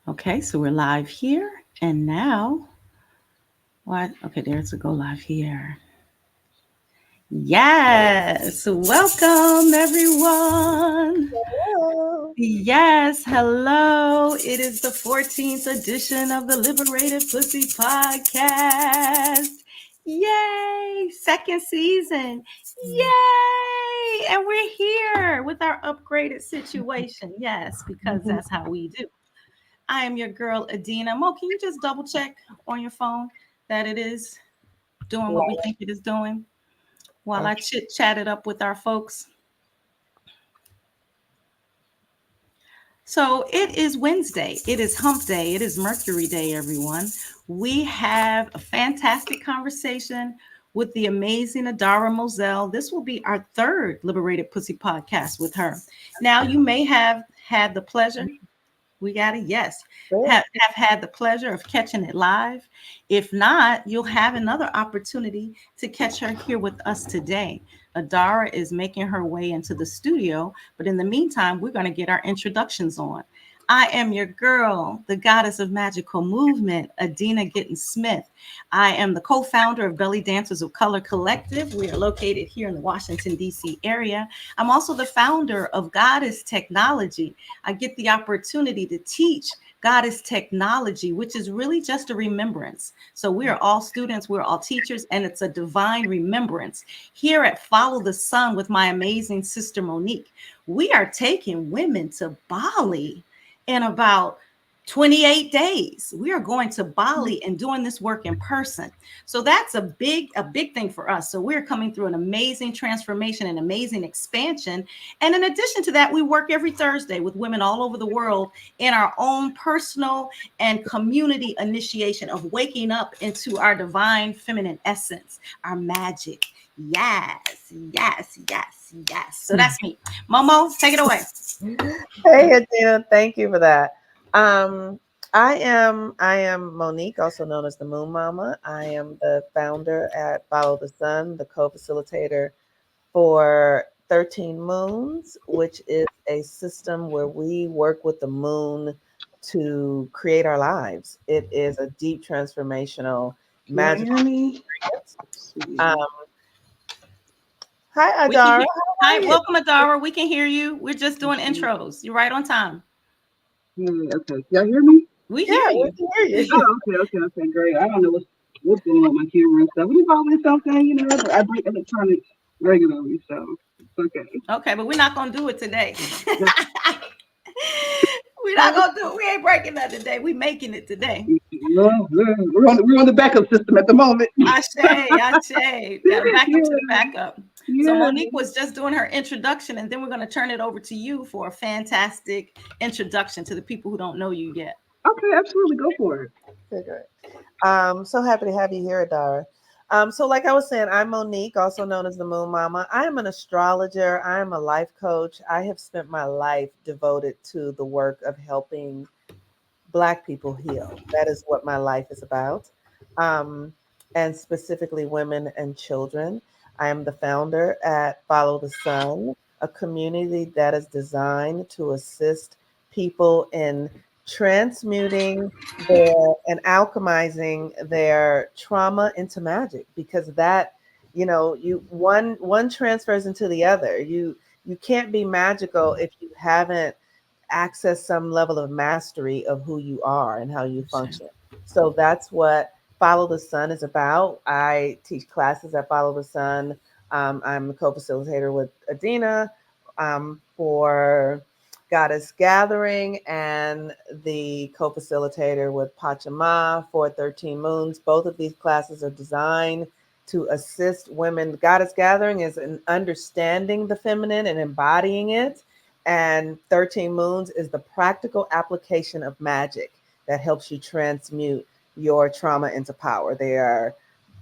Okay, so we're live here and now. What? Okay, there's a go live here. Yes, welcome everyone. Hello. Yes, hello. It is the 14th edition of the Liberated Pussy podcast. Yay! Second season. Yay! And we're here with our upgraded situation. Yes, because that's how we do. I am your girl, Adina. Mo, can you just double check on your phone that it is doing what we think it is doing while I chit chat it up with our folks? So it is Wednesday. It is hump day. It is Mercury day, everyone. We have a fantastic conversation with the amazing Adara Moselle. This will be our third Liberated Pussy podcast with her. Now, you may have had the pleasure. We got it. Yes. Have had the pleasure of catching it live. If not, you'll have another opportunity to catch her here with us today. Adara is making her way into the studio, but in the meantime, we're going to get our introductions on. I am your girl, the goddess of magical movement, Adina Gittens-Smith. I am the co-founder of Belly Dancers of Color Collective. We are located here in the Washington, D.C. area. I'm also the founder of Goddess Technology. I get the opportunity to teach Goddess Technology, which is really just a remembrance. So we are all students, we're all teachers, and it's a divine remembrance. Here at Follow the Sun with my amazing sister Monique, we are taking women to Bali in about 28 days. We are going to Bali and doing this work in person. So that's a big thing for us. So we're coming through an amazing transformation and amazing expansion. And in addition to that, we work every Thursday with women all over the world in our own personal and community initiation of waking up into our divine feminine essence, our magic. Yes, yes, yes, yes. So that's me. Momo, take it away. Hey, Adina. Thank you for that. Um, I am Monique, also known as the Moon Mama. I am the founder at Follow the Sun, the co-facilitator for 13 Moons, which is a system where we work with the moon to create our lives. It is a deep transformational Can you magical hear me? experience. Um, hi, We can Adara. hear. How are Hi, you? welcome, Adara. We can hear you. We're just doing Okay. intros. You're right on time. Hey, okay. Y'all hear me? We Yeah, hear we you. can hear you. Okay, great. I don't know what's going on with my camera and stuff. But it's always something, I break electronics regularly, so it's okay. Okay, but we're not gonna do it today. Just, We're not gonna do it. We ain't breaking that today. We making it today. we're on the backup system at the moment. Ashe, Ashe. Got to back up to the Yeah, backup. So yeah. Monique was just doing her introduction, and then we're gonna turn it over to you for a fantastic introduction to the people who don't know you yet. Okay, absolutely, go for it. Okay, great. So happy to have you here, Adara. So like I was saying, I'm Monique, also known as the Moon Mama. I am an astrologer. I am a life coach. I have spent my life devoted to the work of helping Black people heal. That is what my life is about, um, and specifically women and children. I am the founder at Follow the Sun, a community that is designed to assist people in transmuting their and alchemizing their trauma into magic, because that, you one transfers into the other. You can't be magical if you haven't access some level of mastery of who you are and how you function. So that's what Follow the Sun is about. I teach classes at Follow the Sun. I'm the co-facilitator with Adina for Goddess Gathering, and the co-facilitator with Pachama for 13 Moons. Both of these classes are designed to assist women. Goddess Gathering is in understanding the feminine and embodying it, and 13 Moons is the practical application of magic that helps you transmute your trauma into power. They are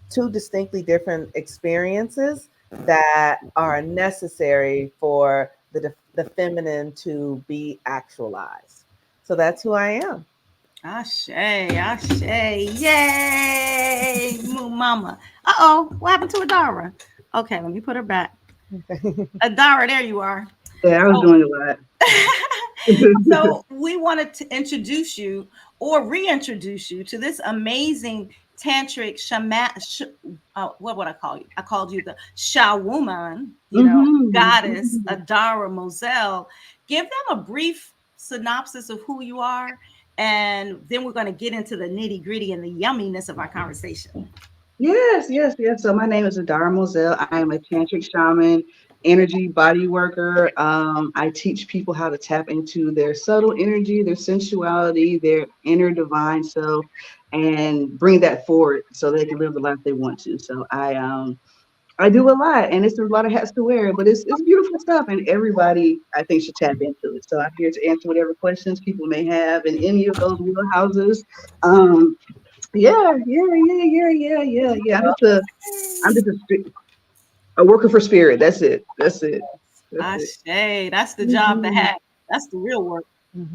two distinctly different experiences that are necessary for the feminine to be actualized. So that's who I am. Ashe, Ashe, yay, Moon Mama. Uh-oh, what happened to Adara? Okay, let me put her back. Adara, there you are. Yeah, I was So doing a lot. So we wanted to introduce you or reintroduce you to this amazing tantric what would I call you? I called you the ShaWOMBman, goddess Adara Moselle. Give them a brief synopsis of who you are, and then we're going to get into the nitty gritty and the yumminess of our conversation. Yes, yes, yes. So my name is Adara Moselle. I am a tantric shaman, energy body worker. I teach people how to tap into their subtle energy, their sensuality, their inner divine self, and bring that forward so they can live the life they want to. So I do a lot, and it's a lot of hats to wear, but it's beautiful stuff, and everybody I think should tap into it. So I'm here to answer whatever questions people may have in any of those wheelhouses. Um, yeah. I'm just a worker for spirit. That's it. That's it. That's it. Ashe, that's the job to Mhm. have. That's the real work.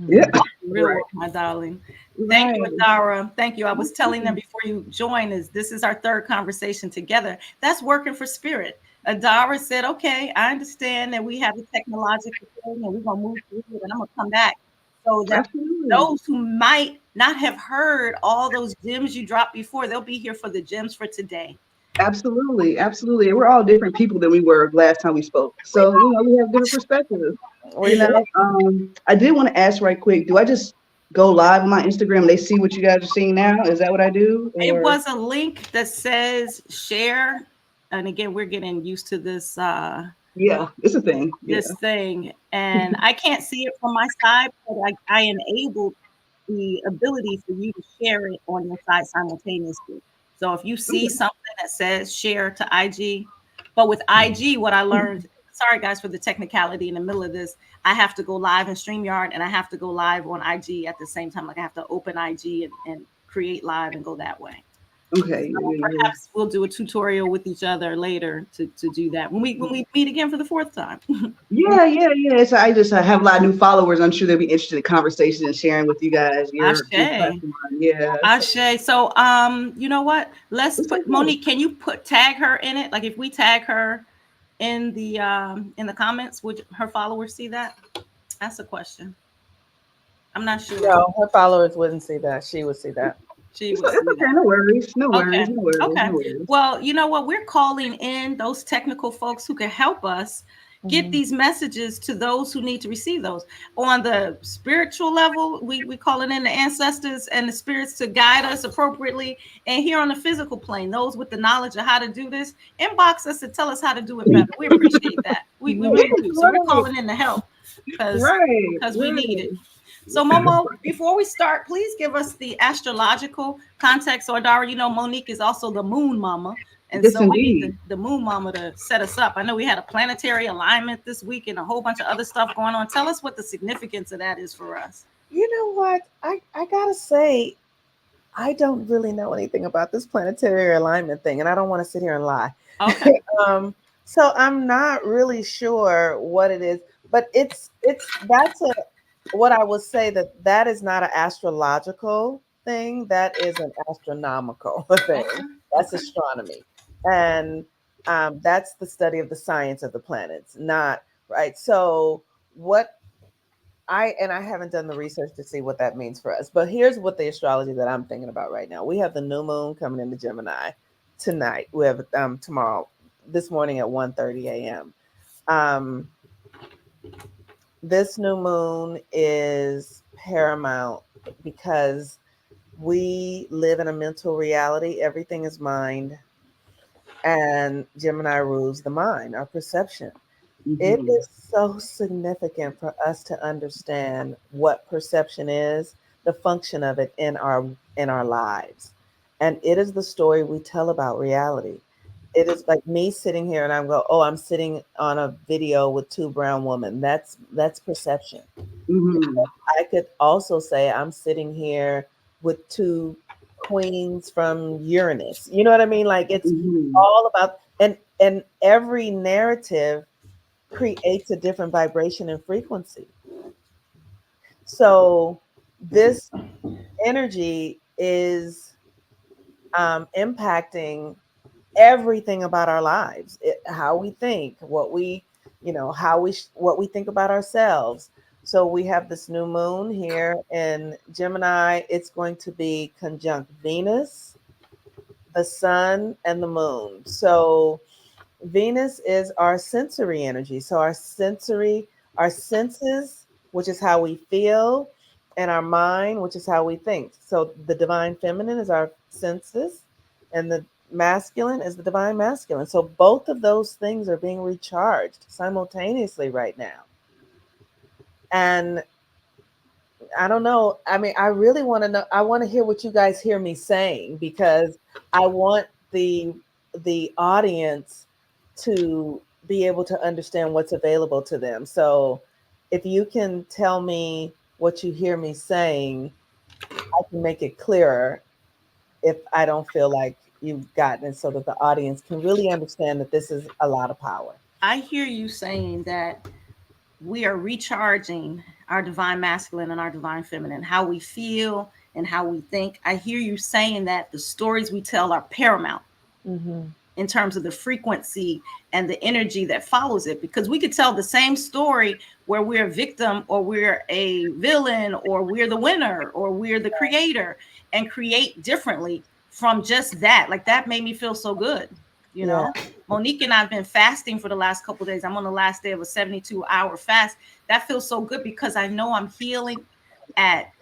Yeah. Real Right. work, my darling. Thank you, Right. Adara. Thank you. I was telling them before you join is this is our third conversation together. That's working for spirit. Adara said, okay, I understand that we have a technological thing and we're gonna move through it and I'm gonna come back so that Absolutely. those who might not have heard all those gems you dropped before, they'll be here for the gems for today. Absolutely. Absolutely. And we're all different people than we were last time we spoke. So, we have different perspectives. We do. I did want to ask right quick, do I just go live on my Instagram and they see what you guys are seeing now? Is that what I do? It Or was a link that says share. And again, we're getting used to yeah, it's a thing. Yeah. this thing, and I can't see it from my side, but I enabled the ability for you to share it on your side simultaneously. So if you see Okay. something that says share to IG, but with IG, what I learned, sorry guys for the technicality in the middle of this, I have to go live in StreamYard and I have to go live on IG at the same time. Like I have to open IG and create live and go that way. Okay. So Yeah. perhaps we'll do a tutorial with each other later to do that when we meet again for the fourth time. Yeah. So I have a lot of new followers. I'm sure they'll be interested in conversation and sharing with you guys your Ashe. platform. Yeah. Ashe. So you know what? Let's It's put okay. Monique, can you tag her in it? Like if we tag her in the comments, would her followers see that? That's a question. I'm not sure. No, her followers wouldn't see that. She would see that. She It's, would it's see okay. that. No worries. No Okay. worries. No worries. Okay. No worries. Well, you know what? We're calling in those technical folks who can help us get Mhm. these messages to those who need to receive those. On the spiritual level, we calling in the ancestors and the spirits to guide us appropriately. And here on the physical plane, those with the knowledge of how to do this, inbox us and tell us how to do it better. We appreciate that. We really do. So we're Right. calling in to help because Right. we need it. Right. So, Momo, before we start, please give us the astrological context. So, Adara, Monique is also the Moon Mama. And Yes, so we need indeed. the Moon Mama to set us up. I know we had a planetary alignment this week and a whole bunch of other stuff going on. Tell us what the significance of that is for us. You know what? I gotta say, I don't really know anything about this planetary alignment thing, and I don't want to sit here and lie. Okay. um, so I'm not really sure what it is, but it's that's a what I would say that is not an astrological thing. That is an astronomical thing. Okay. That's Okay. astronomy, and that's the study of the science of the planets. Not right. So what I haven't done the research to see what that means for us. But here's what the astrology that I'm thinking about right now. We have the new moon coming into Gemini tonight. We have tomorrow, this morning at 1:30 a.m. Um, this new moon is paramount because we live in a mental reality. Everything is mind, and Gemini rules the mind, our perception. It Hmm. is so significant for us to understand what perception is, the function of it in our lives. And it is the story we tell about reality. It is like me sitting here and I'm go, oh, I'm sitting on a video with two brown women. That's perception. Hmm. I could also say I'm sitting here with two queens from Uranus. You know what I mean? Like it's Hmm. all about and every narrative creates a different vibration and frequency. So this energy is impacting everything about our lives, how we think, what we think about ourselves. So we have this new moon here in Gemini. It's going to be conjunct Venus, the sun, and the moon. So Venus is our sensory energy. So our senses, which is how we feel, and our mind, which is how we think. So the divine feminine is our senses, and the masculine is the divine masculine. So both of those things are being recharged simultaneously right now. And I don't know. I mean, I really want to know. I want to hear what you guys hear me saying, because I want the audience to be able to understand what's available to them. So, if you can tell me what you hear me saying, I can make it clearer if I don't feel like you've gotten it, so that the audience can really understand that this is a lot of power. I hear you saying that we are recharging our divine masculine and our divine feminine, how we feel and how we think. I hear you saying that the stories we tell are paramount Mm-hmm. in terms of the frequency and the energy that follows it, because we could tell the same story where we're a victim or we're a villain or we're the winner or we're the creator, and create differently from just that. Like, that made me feel so good, you Yeah. know. Monique and I've been fasting for the last couple of days. I'm on the last day of a 72-hour fast. That feels so good because I know I'm healing at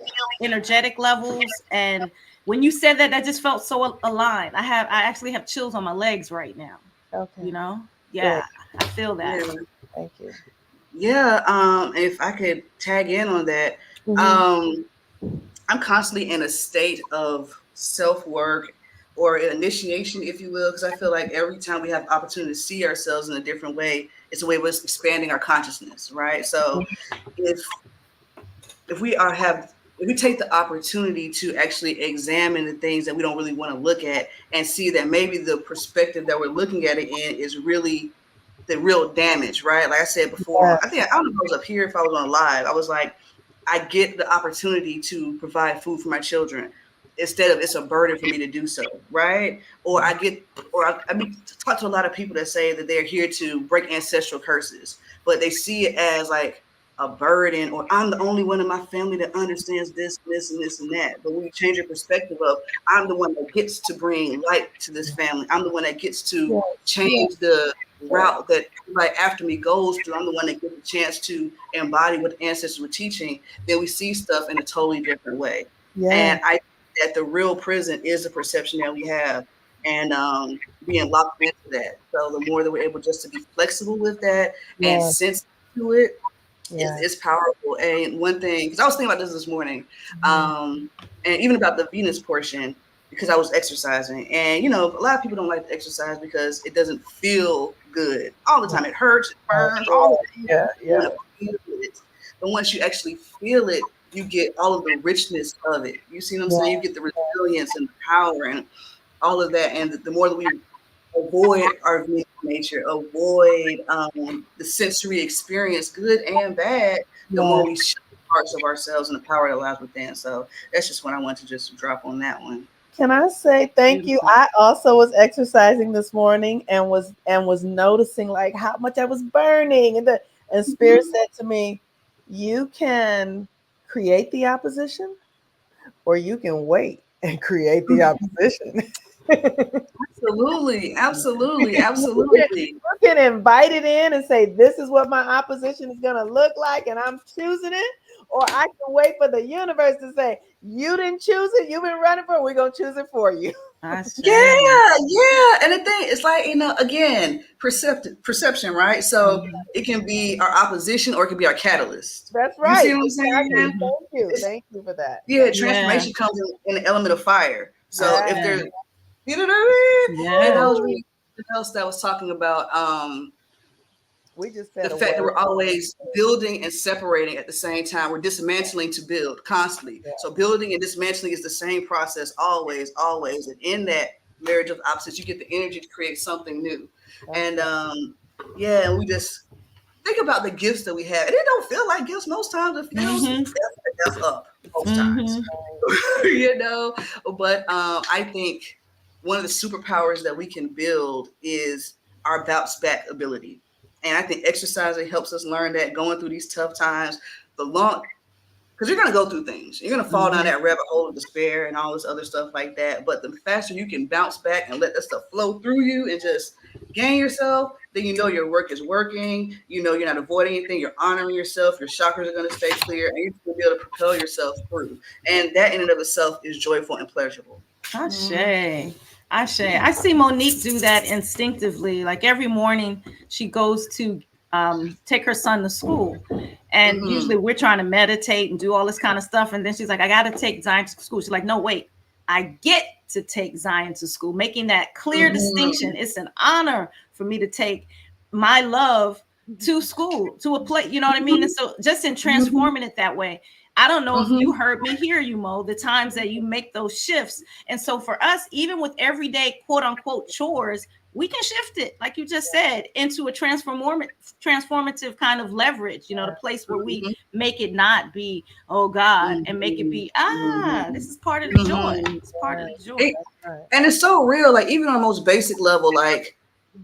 energetic levels. And when you said that, that just felt so aligned. I actually have chills on my legs right now, Okay. you know. Good. Yeah, I feel that. Yeah. Thank you. Yeah. If I could tag in on that, Mm-hmm. um, I'm constantly in a state of self work or initiation, if you will, because I feel like every time we have opportunity to see ourselves in a different way, it's a way of us expanding our consciousness, right? So if if we are have if we take the opportunity to actually examine the things that we don't really want to look at and see that maybe the perspective that we're looking at it in is really the real damage, right? Like I said Yeah. before, I don't know if I was up here, if I was on live, I was like, I get the opportunity to provide food for my children instead of it's a burden for me to do so, right? I mean, talk to a lot of people that say that they're here to break ancestral curses, but they see it as like a burden, or I'm the only one in my family that understands this, this, and this, and that. But when you change your perspective of, I'm the one that gets to bring light to this family, I'm the one that gets to Yeah. change the route that everybody after me goes through, I'm the one that gets a chance to embody what the ancestors were teaching, then we see stuff in a totally different way. Yeah. And I think that the real prison is the perception that we have, and being locked into that. So the more that we're able just to be flexible with that and Yeah. sense to it, Yeah. it's powerful. And one thing, because I was thinking about this morning, Mhm. and even about the Venus portion, because I was exercising. And, you know, a lot of people don't like to exercise because it doesn't feel good all the time. It hurts, it burns, all the things Yeah. you Yeah. want to feel it. But once you actually feel it, you get all of the richness of it. You see what I'm Yeah. saying? You get the resilience and the power and all of that. And the more that we avoid our visual nature, avoid the sensory experience, good and bad, the Yeah. more we show parts of ourselves and the power that lies within. So that's just what I want to just drop on that one. Can I say thank you? Beautiful. I also was exercising this morning and was noticing like how much I was burning, and Spirit said to me, "You can create the opposition, or you can wait and create the opposition." Absolutely, absolutely, You can, absolutely. you can invite it in and say, "This is what my opposition is going to look like, and I'm choosing it." Or I can wait for the universe to say, "You didn't choose it. You've been running for it. We're going to choose it for you." I say. Yeah, yeah. And the thing, it's like, again, perception, right? So Mhm. it can be our opposition or it can be our catalyst. That's You see right. what I'm Exactly. saying? Mhm. Thank you. It's, Thank you for that. yeah, Thank Yeah. transformation comes in the element of fire. So if Ah, there's, Yeah. you know what I mean? And I Yeah. was woo. reading something else that was talking about We just the said a fact that word. we're always building and separating at the same time. We're dismantling to build constantly. Yeah. So building and dismantling is the same process always, always. And in that marriage of opposites, you get the energy to create something new. That's And right. yeah, and we just think about the gifts that we have. And it don't feel like gifts most times. It feels Mhm. that's up most times. Mhm. you know. But I think one of the superpowers that we can build is our bounce back ability. And I think exercising helps us learn that going through these tough times, the long, because you're going to go through things. You're going to fall down Mhm. that rabbit hole of despair and all this other stuff like that. But the faster you can bounce back and let that stuff flow through you and just gain yourself, then you know your work is working. You know you're not avoiding anything. You're honoring yourself. Your chakras are going to stay clear, and you're going to be able to propel yourself through. And that in and of itself is joyful and pleasurable. Ashe. Ashe. I see Monique do that instinctively. Like every morning, she goes to take her son to school. And usually we're trying to meditate and do all this kind of stuff. And then she's like, I got to take Zion to school. She's like, no, wait, I get to take Zion to school, making that clear distinction. It's an honor for me to take my love to school, to a place, you know what I mean? And so just in transforming it that way, I don't know if you heard me hear you, Mo, the times that you make those shifts. And so for us, even with everyday quote unquote chores, we can shift it, like you just said, into a transformative kind of leverage, you know, the place where we make it not be, oh God, and make it be, this is part of the joy. It's part of the joy. And it's so real, like even on the most basic level, like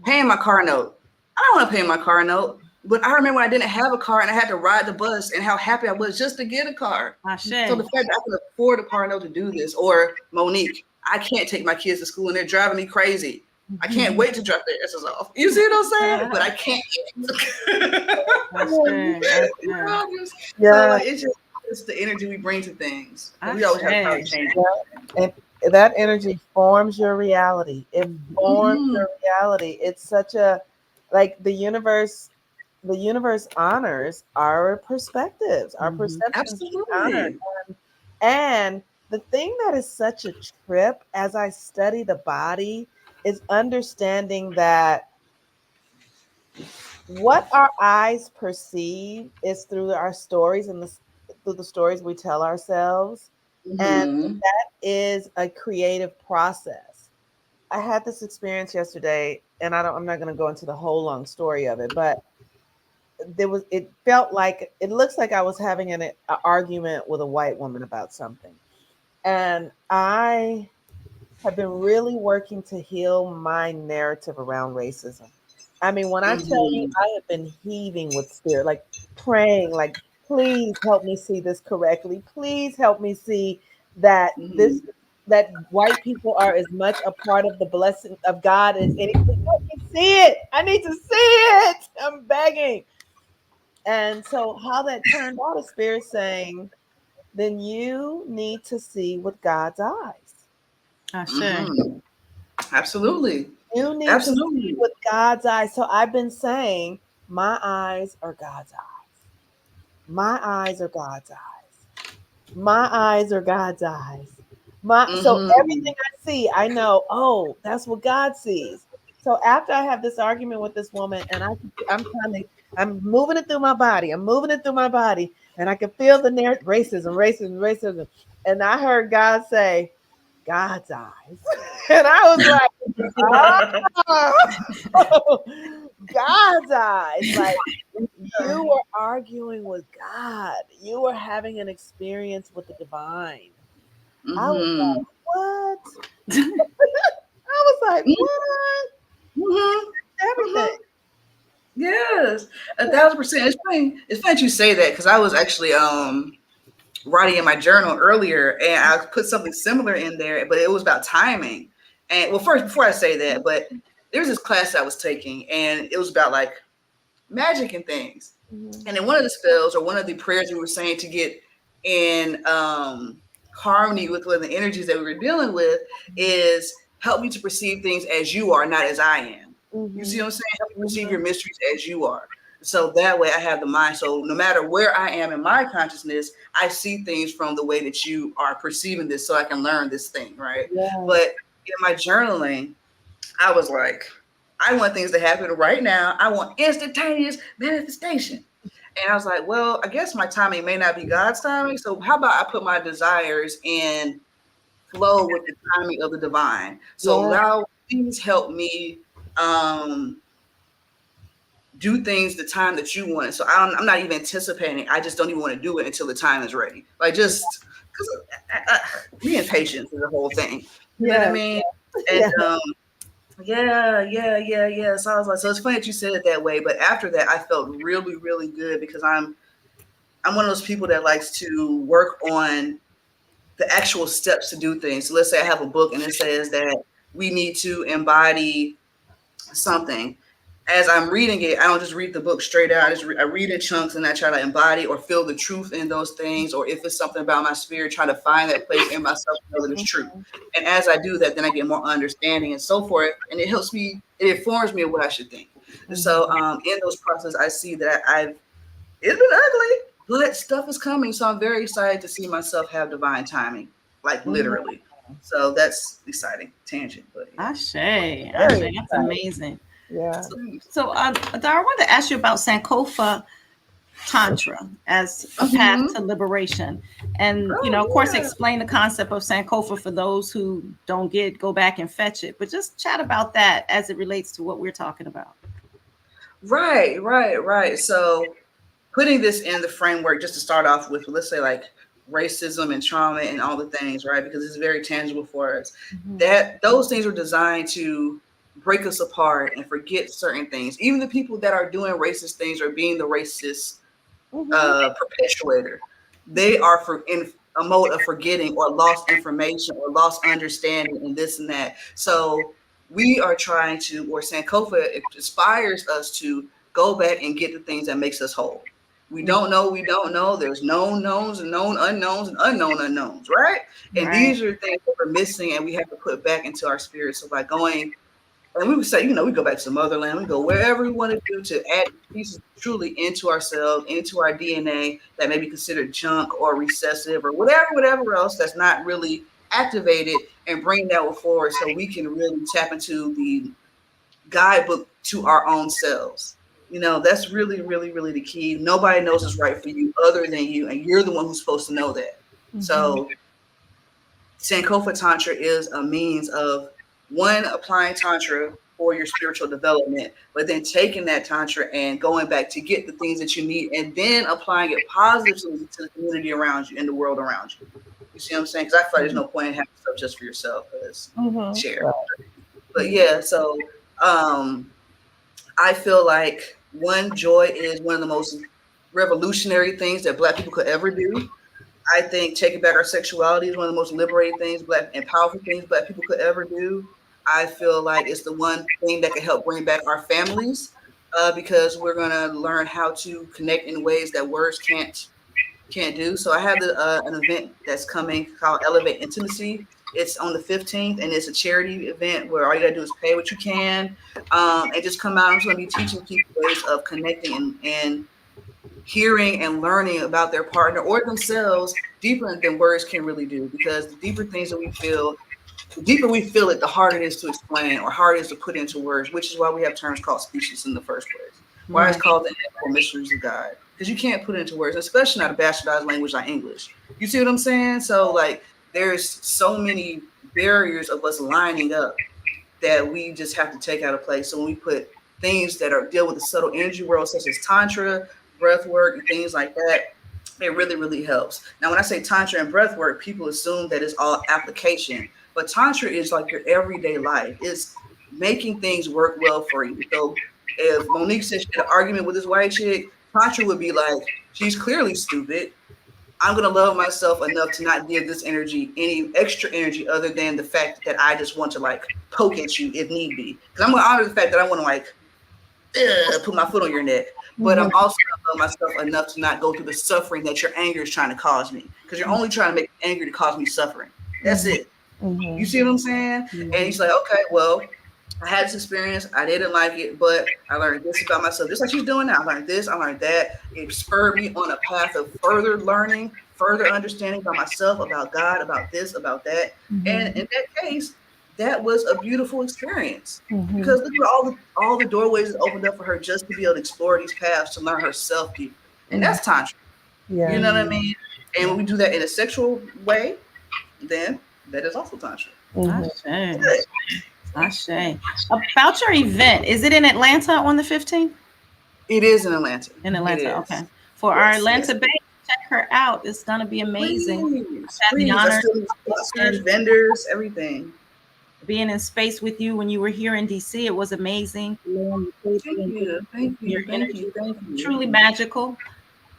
paying my car note. I don't want to pay my car note. But I remember when I didn't have a car and I had to ride the bus and how happy I was just to get a car. Ashe. So the fact that I can afford a car note to do this, or Monique, I can't take my kids to school and they're driving me crazy. I can't wait to drop their asses off. You see what I'm saying? But I can't. So like, it's the energy we bring to things. We always have power to change. And that energy forms your reality. It forms your reality. It's such a, like the universe honors our perspectives, our perceptions. Absolutely. And the thing that is such a trip as I study the body is understanding that what our eyes perceive is through our stories and through the stories we tell ourselves. And that is a creative process. I had this experience yesterday, and I'm not going to go into the whole long story of it, but it looks like I was having an argument with a white woman about something. And I have been really working to heal my narrative around racism. I mean, when I tell you, I have been heaving with spirit, like praying, like, please help me see this correctly. Please help me see that that white people are as much a part of the blessing of God as anything. Help me see it. I need to see it. I'm begging. And so how that turned out is spirit saying, then you need to see with God's eyes. Absolutely. You need to see with God's eyes. So I've been saying, my eyes are God's eyes. My eyes are God's eyes. My eyes are God's eyes. So everything I see, I know, oh, that's what God sees. So after I have this argument with this woman, and I'm moving it through my body. I'm moving it through my body, and I can feel the racism. And I heard God say, God's eyes. And I was like, oh, God's eyes. Like, you were arguing with God. You were having an experience with the divine. I was like, what? I was like, what? Everything. Yes, 1,000%. It's funny you say that, because I was actually writing in my journal earlier, and I put something similar in there, but it was about timing. And well, first, before I say that, but there was this class I was taking, and it was about like magic and things. And in one of the spells, or one of the prayers we were saying to get in harmony with the energies that we were dealing with, is help me to perceive things as you are, not as I am. You see what I'm saying? Help me perceive your mysteries as you are. So that way I have the mind. So no matter where I am in my consciousness, I see things from the way that you are perceiving this, so I can learn this thing, right? Yeah. But in my journaling, I was like, I want things to happen right now. I want instantaneous manifestation. And I was like, well, I guess my timing may not be God's timing. So how about I put my desires in flow with the timing of the divine? So now please help me do things the time that you want. So I'm not even anticipating. I just don't even want to do it until the time is ready. Like, just because being patient is the whole thing. You know what I mean? And So I was like, so it's funny that you said it that way. But after that, I felt really, really good, because I'm I'm one of those people that likes to work on the actual steps to do things. So let's say I have a book and it says that we need to embody something. As I'm reading it, I don't just read the book straight out. I read in chunks and I try to embody or feel the truth in those things. Or if it's something about my spirit, try to find that place in myself to know that it's true. And as I do that, then I get more understanding and so forth. And it helps me, it informs me of what I should think. And so in those processes, I see that it's been ugly, but stuff is coming. So I'm very excited to see myself have divine timing, like literally. So that's exciting. Tangent, but yeah. Ashe, that's amazing. Yeah. So, Adara, I wanted to ask you about Sankofa Tantra as a path to liberation. And, of course, explain the concept of Sankofa for those who don't go back and fetch it. But just chat about that as it relates to what we're talking about. Right. So putting this in the framework, just to start off with, let's say like racism and trauma and all the things, right? Because it's very tangible for us. That those things are designed to break us apart and forget certain things. Even the people that are doing racist things or being the racist perpetuator, they are in a mode of forgetting or lost information or lost understanding and this and that. So we are trying to, or Sankofa inspires us to go back and get the things that makes us whole. We don't know. There's known knowns and known unknowns and unknown unknowns, right? And these are things that we're missing and we have to put back into our spirit. So by going, and we would say, we go back to motherland, we go wherever we want to do to add pieces truly into ourselves, into our DNA that may be considered junk or recessive or whatever else that's not really activated, and bring that forward so we can really tap into the guidebook to our own selves. That's really, really, really the key. Nobody knows what's right for you other than you, and you're the one who's supposed to know that. So Sankofa Tantra is a means of, one, applying Tantra for your spiritual development, but then taking that Tantra and going back to get the things that you need and then applying it positively to the community around you and the world around you. You see what I'm saying? Because I feel like there's no point in having stuff just for yourself as share. But yeah, so I feel like joy is one of the most revolutionary things that Black people could ever do. I think taking back our sexuality is one of the most liberating things, Black and powerful things Black people could ever do. I feel like it's the one thing that can help bring back our families, because we're going to learn how to connect in ways that words can't do. So I have an event that's coming called Elevate Intimacy. It's on the 15th, and it's a charity event where all you got to do is pay what you can, and just come out. I'm just going to be teaching people ways of connecting and hearing and learning about their partner or themselves deeper than words can really do, because the deeper things that we feel, the deeper we feel it, the harder it is to explain or harder it is to put into words, which is why we have terms called species in the first place. Why it's called the ineffable mysteries of God, because you can't put it into words, especially not a bastardized language like English. You see what I'm saying? So like there's so many barriers of us lining up that we just have to take out of place. So when we put things that deal with the subtle energy world, such as Tantra, breath work, and things like that, it really, really helps. Now, when I say Tantra and breath work, people assume that it's all application. But Tantra is like your everyday life. It's making things work well for you. So if Monique said she had an argument with this white chick, Tantra would be like, she's clearly stupid. I'm going to love myself enough to not give this energy any extra energy other than the fact that I just want to like poke at you if need be. Because I'm going to honor the fact that I want to like put my foot on your neck. But I'm also going to love myself enough to not go through the suffering that your anger is trying to cause me. Because you're only trying to make me angry to cause me suffering. That's it. You see what I'm saying? And he's like, okay, well, I had this experience. I didn't like it, but I learned this about myself. Just like she's doing now. I learned this. I learned that. It spurred me on a path of further learning, further understanding about myself, about God, about this, about that. And in that case, that was a beautiful experience, because look at all the doorways that opened up for her just to be able to explore these paths to learn herself deeper. And that's Tantra. You know what I mean? And when we do that in a sexual way, then that is also Tantra. Ashe. About your event, is it in Atlanta on the 15th? It is in Atlanta. In Atlanta, okay. For our Atlanta base, check her out. It's going to be amazing. Please. I still need sponsors, vendors, everything. Being in space with you when you were here in DC, it was amazing. Thank you. Your energy, truly magical.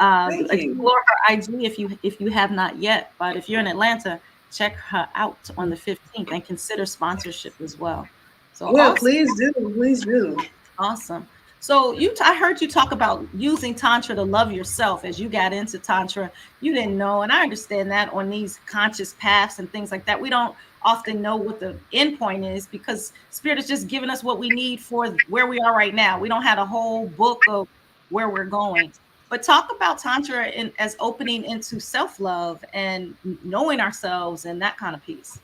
Thank you. Explore her IG if you have not yet. But if you're in Atlanta, check her out on the 15th and consider sponsorship as well. So Yeah, awesome. please do. Please do. Awesome. So I heard you talk about using tantra to love yourself as you got into tantra. You didn't know, and I understand that on these conscious paths and things like that, we don't often know what the end point is because spirit is just giving us what we need for where we are right now. We don't have a whole book of where we're going. But talk about tantra as opening into self-love and knowing ourselves and that kind of piece.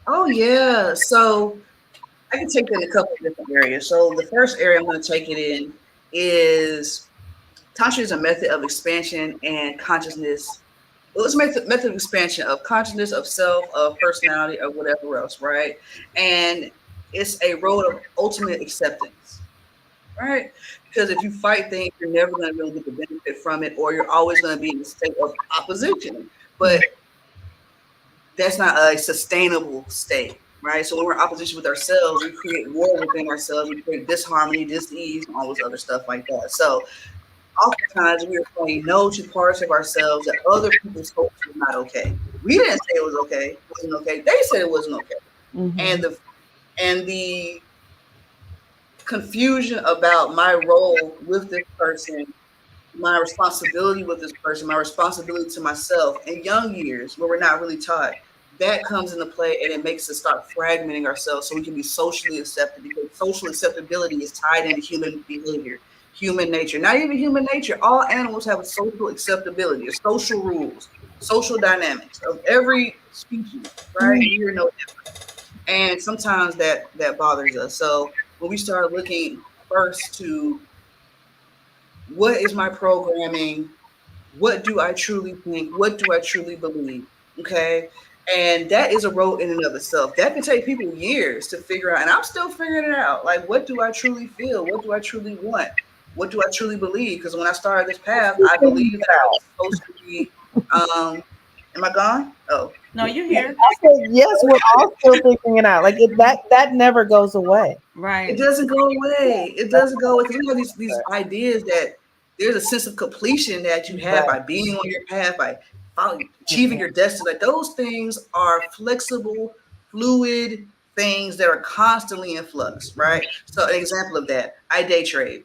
Oh yeah. So I can take that in a couple of different areas. So the first area I'm going to take it in is Tantra is a method of expansion and consciousness. Well, it's a method of expansion of consciousness, of self, of personality, of whatever else, right? And it's a road of ultimate acceptance, right? Because if you fight things, you're never going to really get the benefit from it, or you're always going to be in a state of opposition. But that's not a sustainable state, right? So when we're in opposition with ourselves, we create war within ourselves, we create disharmony, dis-ease, and all this other stuff like that. So oftentimes we are saying no to parts of ourselves that other people told us were not okay. We didn't say it was okay, it wasn't okay. They said it wasn't okay. Mhm. And the confusion about my role with this person, my responsibility with this person, my responsibility to myself in young years where we're not really taught, that comes into play and it makes us start fragmenting ourselves so we can be socially accepted, because social acceptability is tied into human behavior, human nature. Not even human nature. All animals have a social acceptability, social rules, social dynamics of every species, right? You're no different. And sometimes that bothers us. So when we start looking first to what is my programming, what do I truly think? What do I truly believe? Okay. And that is a road in and of itself. That can take people years to figure out. And I'm still figuring it out. Like, what do I truly feel? What do I truly want? What do I truly believe? Because when I started this path, I believed that I was supposed to be. Am I gone? Oh, No, you're here. I said, yes, we're all still figuring it out. Like that never goes away. it Right. doesn't go away. It doesn't go away because we have these ideas that there's a sense of completion that you have Right. by being on your path, by achieving your destiny. Like those things are flexible, fluid things that are constantly in flux, right? So an example of that, I day trade.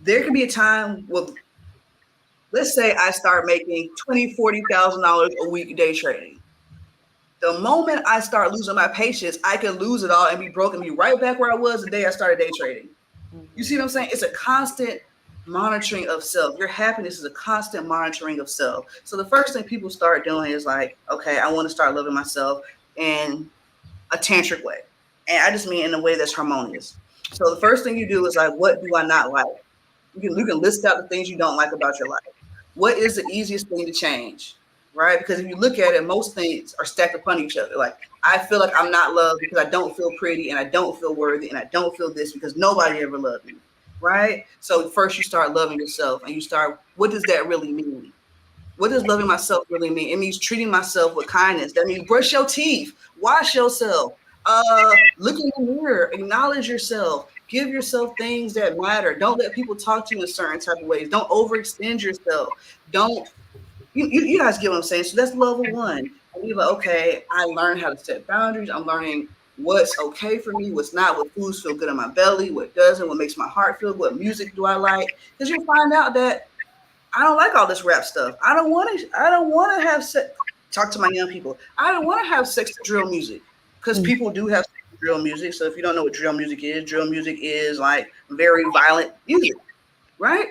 There can be a time with, let's say I start making $20,000, $40,000 a week day trading. The moment I start losing my patience, I can lose it all and be broken, be right back where I was the day I started day trading. You see what I'm saying? It's a constant monitoring of self. Your happiness is a constant monitoring of self. So the first thing people start doing is like, okay, I want to start loving myself in a tantric way. And I just mean in a way that's harmonious. So the first thing you do is like, what do I not like? You can list out the things you don't like about your life. What is the easiest thing to change? Right? Because if you look at it, most things are stacked upon each other. Like, I feel like I'm not loved because I don't feel pretty and I don't feel worthy and I don't feel this because nobody ever loved me. Right? So first you start loving yourself and you start, what does that really mean? What does loving myself really mean? It means treating myself with kindness. That means brush your teeth, wash yourself, look in the mirror, acknowledge yourself, give yourself things that matter. Don't let people talk to you in certain type of ways. Don't overextend yourself. Don't you guys get what I'm saying? So that's level one. And you're like, okay, I learned how to set boundaries. I'm learning what's okay for me, what's not, what foods feel good in my belly, what doesn't, what makes my heart feel, what music do I like. Because you'll find out that I don't like all this rap stuff. I don't want to. I don't want to have sex. Talk to my young people. I don't want to have sex to drill music because people do have sex to drill music. So if you don't know what drill music is like very violent music, right?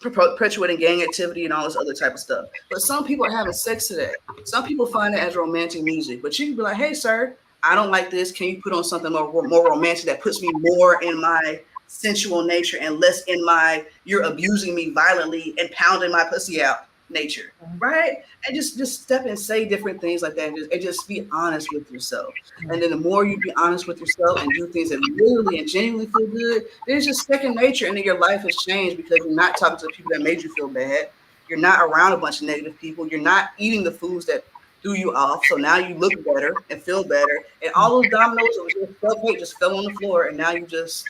Perpetuating gang activity and all this other type of stuff. But some people are having sex today. Some people find it as romantic music. But you can be like, hey, sir, I don't like this. Can you put on something more romantic that puts me more in my sensual nature and less in my you're abusing me violently and pounding my pussy out nature, right? And just step and say different things like that, and just be honest with yourself. And then the more you be honest with yourself and do things that really and genuinely feel good, then it's just second nature, and then your life has changed because you're not talking to the people that made you feel bad. You're not around a bunch of negative people. You're not eating the foods that threw you off. So now you look better and feel better. And all those dominoes of self-hate just fell on the floor, and now you just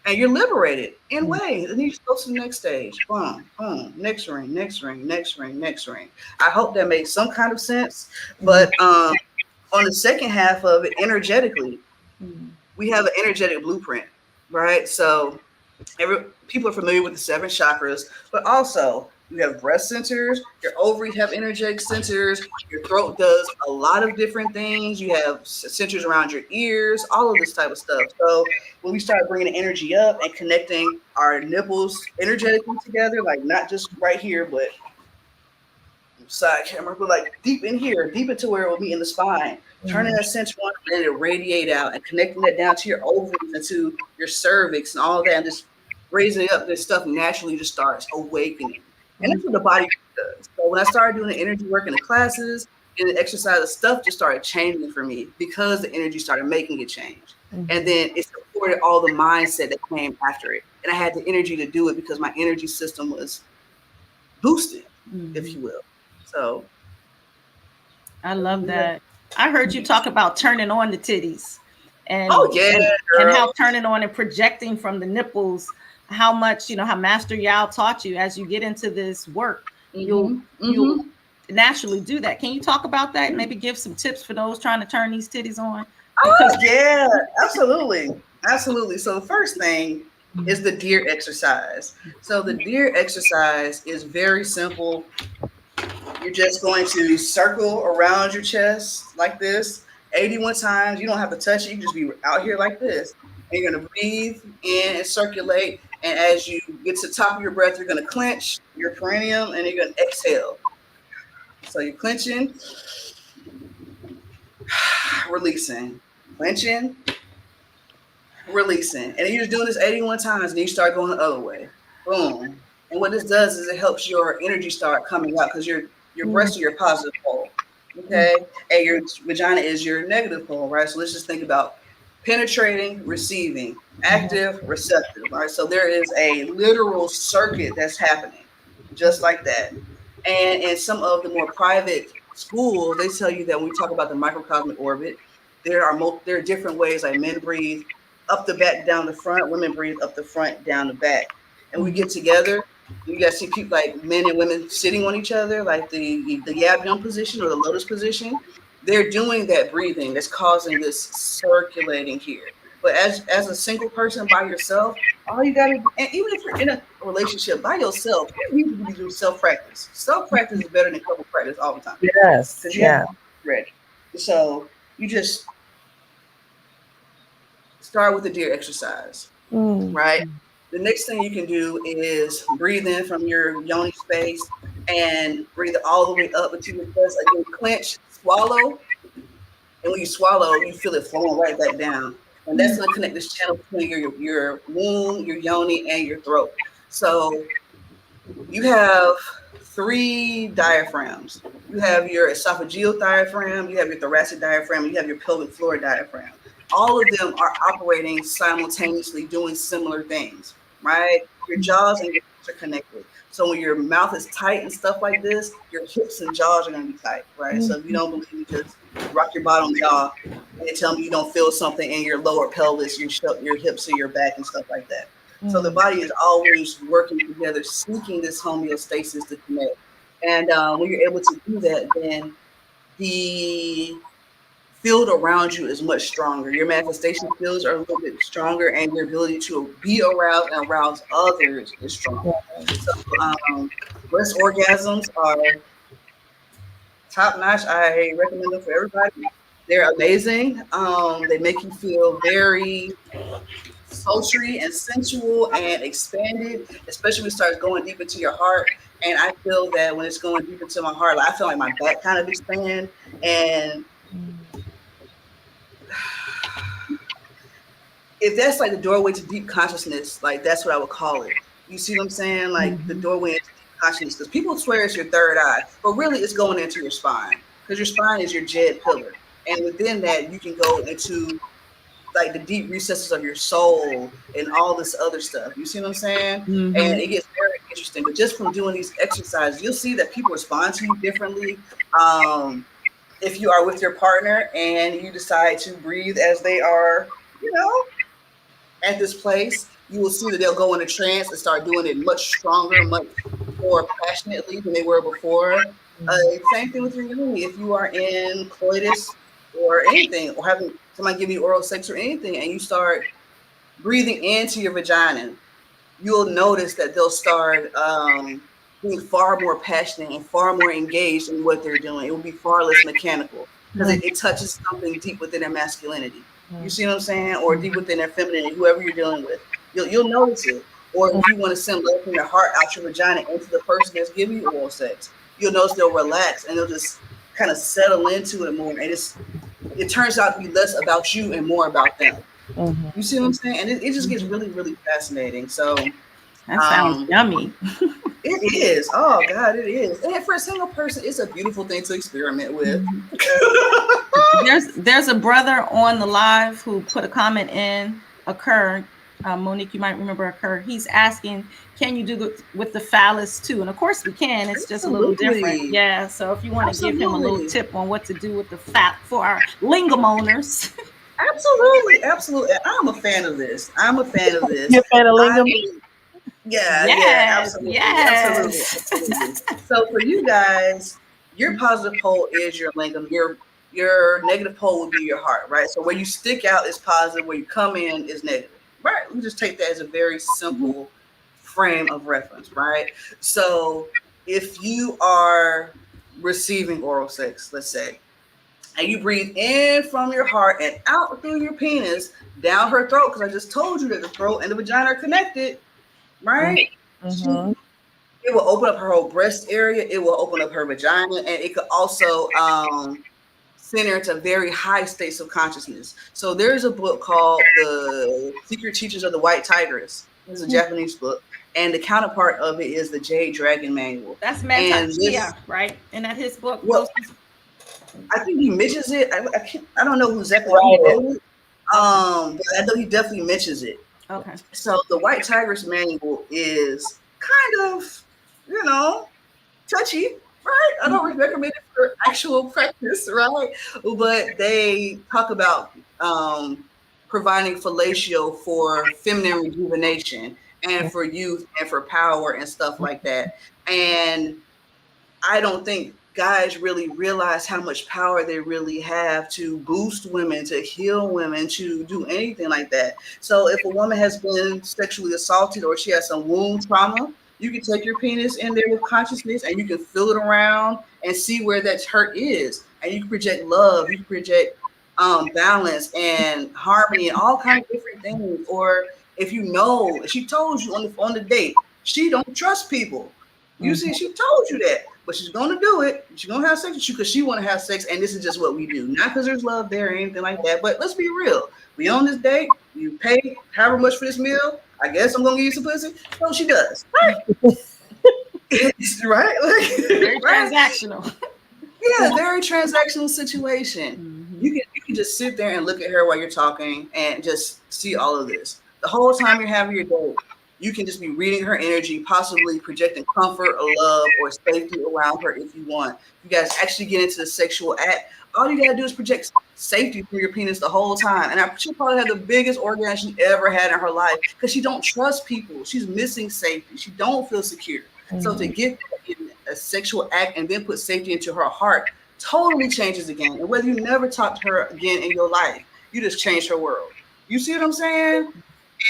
and you're liberated in ways. And you just go to the next stage. Boom, boom, next ring, next ring, next ring, next ring. I hope that makes some kind of sense. But on the second half of it, energetically, we have an energetic blueprint, right? So people are familiar with the 7 chakras, but also you have breast centers, your ovaries have energetic centers, your throat does a lot of different things. You have centers around your ears, all of this type of stuff. So when we start bringing the energy up and connecting our nipples energetically together, like not just right here, but side camera, but like deep in here, deep into where it will be in the spine, turning that center on, letting it radiate out and connecting that down to your ovaries and to your cervix and all that, and just raising it up, this stuff naturally just starts awakening. And that's what the body does. So when I started doing the energy work in the classes and the exercise, the stuff just started changing for me because the energy started making it change. And then it supported all the mindset that came after it. And I had the energy to do it because my energy system was boosted, if you will. So I love that. I heard you talk about turning on the titties and, and how turning on and projecting from the nipples, how much, how Master Yao taught you as you get into this work, you'll naturally do that. Can you talk about that? Maybe give some tips for those trying to turn these titties on? Because absolutely. Absolutely. So the first thing is the deer exercise. So the deer exercise is very simple. You're just going to circle around your chest like this 81 times. You don't have to touch it. You can just be out here like this. And you're going to breathe in and circulate. And as you get to the top of your breath, you're going to clench your perineum and you're going to exhale. So you're clenching, releasing, clenching, releasing. And you're just doing this 81 times. And then you start going the other way. Boom. And what this does is it helps your energy start coming out because your breasts are your positive pole, okay? And your vagina is your negative pole, right? So let's just think about penetrating, receiving, active, receptive, right? So there is a literal circuit that's happening just like that. And in some of the more private schools, they tell you that when we talk about the microcosmic orbit, there are different ways, like men breathe up the back, down the front, women breathe up the front, down the back. And we get together. You guys see people like men and women sitting on each other, like the yab yum position or the lotus position. They're doing that breathing that's causing this circulating here. But as a single person by yourself, all you gotta do, and even if you're in a relationship by yourself, you need to do self-practice. Self-practice is better than couple practice all the time. Yes. Because you have to be ready. So you just start with the deer exercise, right? The next thing you can do is breathe in from your yoni space and breathe all the way up into your chest. Again, clench, swallow. And when you swallow, you feel it flowing right back down. And that's going to connect this channel between your womb, your yoni, and your throat. So you have 3 diaphragms. You have your esophageal diaphragm, you have your thoracic diaphragm, you have your pelvic floor diaphragm. All of them are operating simultaneously, doing similar things, right? Your jaws and your hips are connected. So when your mouth is tight and stuff like this, your hips and jaws are going to be tight, right? So if you don't believe me, just rock your bottom jaw and tell me you don't feel something in your lower pelvis, your hips or your back and stuff like that. So the body is always working together, seeking this homeostasis to connect. And when you're able to do that, then the field around you is much stronger. Your manifestation fields are a little bit stronger, and your ability to be aroused and arouse others is stronger. So breast orgasms are top notch. I recommend them for everybody. They're amazing. They make you feel very sultry and sensual and expanded, especially when it starts going deep into your heart. And I feel that when it's going deep into my heart, I feel like my back kind of expand. And if that's like the doorway to deep consciousness, like that's what I would call it. You see what I'm saying? Like the doorway into deep consciousness. Because people swear it's your third eye, but really it's going into your spine. Because your spine is your Jed pillar. And within that, you can go into like the deep recesses of your soul and all this other stuff. You see what I'm saying? And it gets very interesting. But just from doing these exercises, you'll see that people respond to you differently. If you are with your partner and you decide to breathe as they are, at this place, you will see that they'll go in a trance and start doing it much stronger, much more passionately than they were before. Same thing with your yoni. If you are in coitus or anything, or having somebody give you oral sex or anything, and you start breathing into your vagina, you'll notice that they'll start being far more passionate and far more engaged in what they're doing. It will be far less mechanical because it touches something deep within their masculinity. You see what I'm saying? Or deep within their femininity, whoever you're dealing with. You'll notice it. Or if you want to send love from your heart out your vagina into the person that's giving you oral sex, you'll notice they'll relax and they'll just kind of settle into it more. And it turns out to be less about you and more about them. You see what I'm saying? And it just gets really, really fascinating. So that sounds yummy. It is. Oh God, it is. And for a single person, it's a beautiful thing to experiment with. There's a brother on the live who put a comment in. Occur, Monique, you might remember Occur. He's asking, can you do with the phallus too? And of course we can. It's just a little different. Yeah. So if you want to give him a little tip on what to do with the fat for our lingam owners. Absolutely. I'm a fan of this. You're a fan of lingam? Absolutely. So for you guys, your positive pole is your lingam. Your negative pole would be your heart, right? So where you stick out is positive, where you come in is negative, right? We just take that as a very simple frame of reference, right? So if you are receiving oral sex, let's say, and you breathe in from your heart and out through your penis, down her throat, because I just told you that the throat and the vagina are connected, right? It will open up her whole breast area. It will open up her vagina, and it could also send her into very high states of consciousness. So there's a book called The Secret Teachings of the White Tigress. It's a Japanese book, and the counterpart of it is the Jade Dragon Manual. That's Mantai, right? And that his book. Well, I think he mentions it. I don't know exactly who wrote it. But I know he definitely mentions it. Okay. So the White Tigress Manual is kind of, touchy, right? I don't recommend it for actual practice, right? But they talk about providing fellatio for feminine rejuvenation and for youth and for power and stuff like that. And I don't think guys really realize how much power they really have to boost women, to heal women, to do anything like that. So if a woman has been sexually assaulted or she has some wound trauma, you can take your penis in there with consciousness and you can feel it around and see where that hurt is. And you can project love, you can project balance and harmony and all kinds of different things. Or if she told you on the date, she don't trust people. You see, she told you that, but she's going to do it. She's going to have sex with you because she want to have sex, and this is just what we do. Not because there's love there or anything like that, but let's be real. We on this date, you pay however much for this meal, I guess I'm going to give you some pussy. So she does. Right? Right? Very transactional. Yeah, very transactional situation. You can just sit there and look at her while you're talking and just see all of this. The whole time you're having your date, you can just be reading her energy, possibly projecting comfort or love or safety around her if you want. You guys actually get into the sexual act. All you gotta do is project safety through your penis the whole time. And she'll probably have the biggest orgasm she ever had in her life because she don't trust people. She's missing safety. She don't feel secure. So to get in a sexual act and then put safety into her heart totally changes the game. And whether you never talk to her again in your life, you just change her world. You see what I'm saying?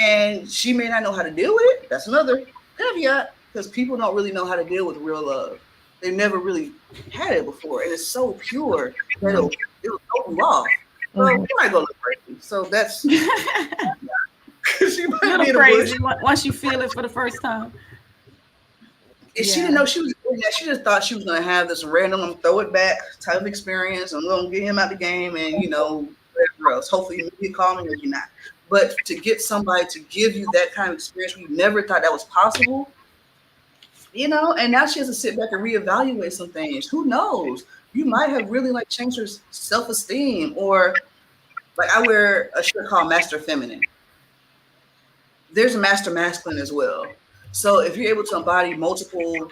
And she may not know how to deal with it. That's another caveat, because people don't really know how to deal with real love. They've never really had it before, and it's so pure that it'll throw you off. Well, you might go a little crazy. So that's she might be crazy once you feel it for the first time. She didn't know she was doing that. She just thought she was going to have this random throw it back type of experience. I'm going to get him out the game, and whatever else. Hopefully, you call me, maybe not. But to get somebody to give you that kind of experience, we never thought that was possible, and now she has to sit back and reevaluate some things. Who knows? You might have really changed her self-esteem, or I wear a shirt called Master Feminine. There's a Master Masculine as well. So if you're able to embody multiple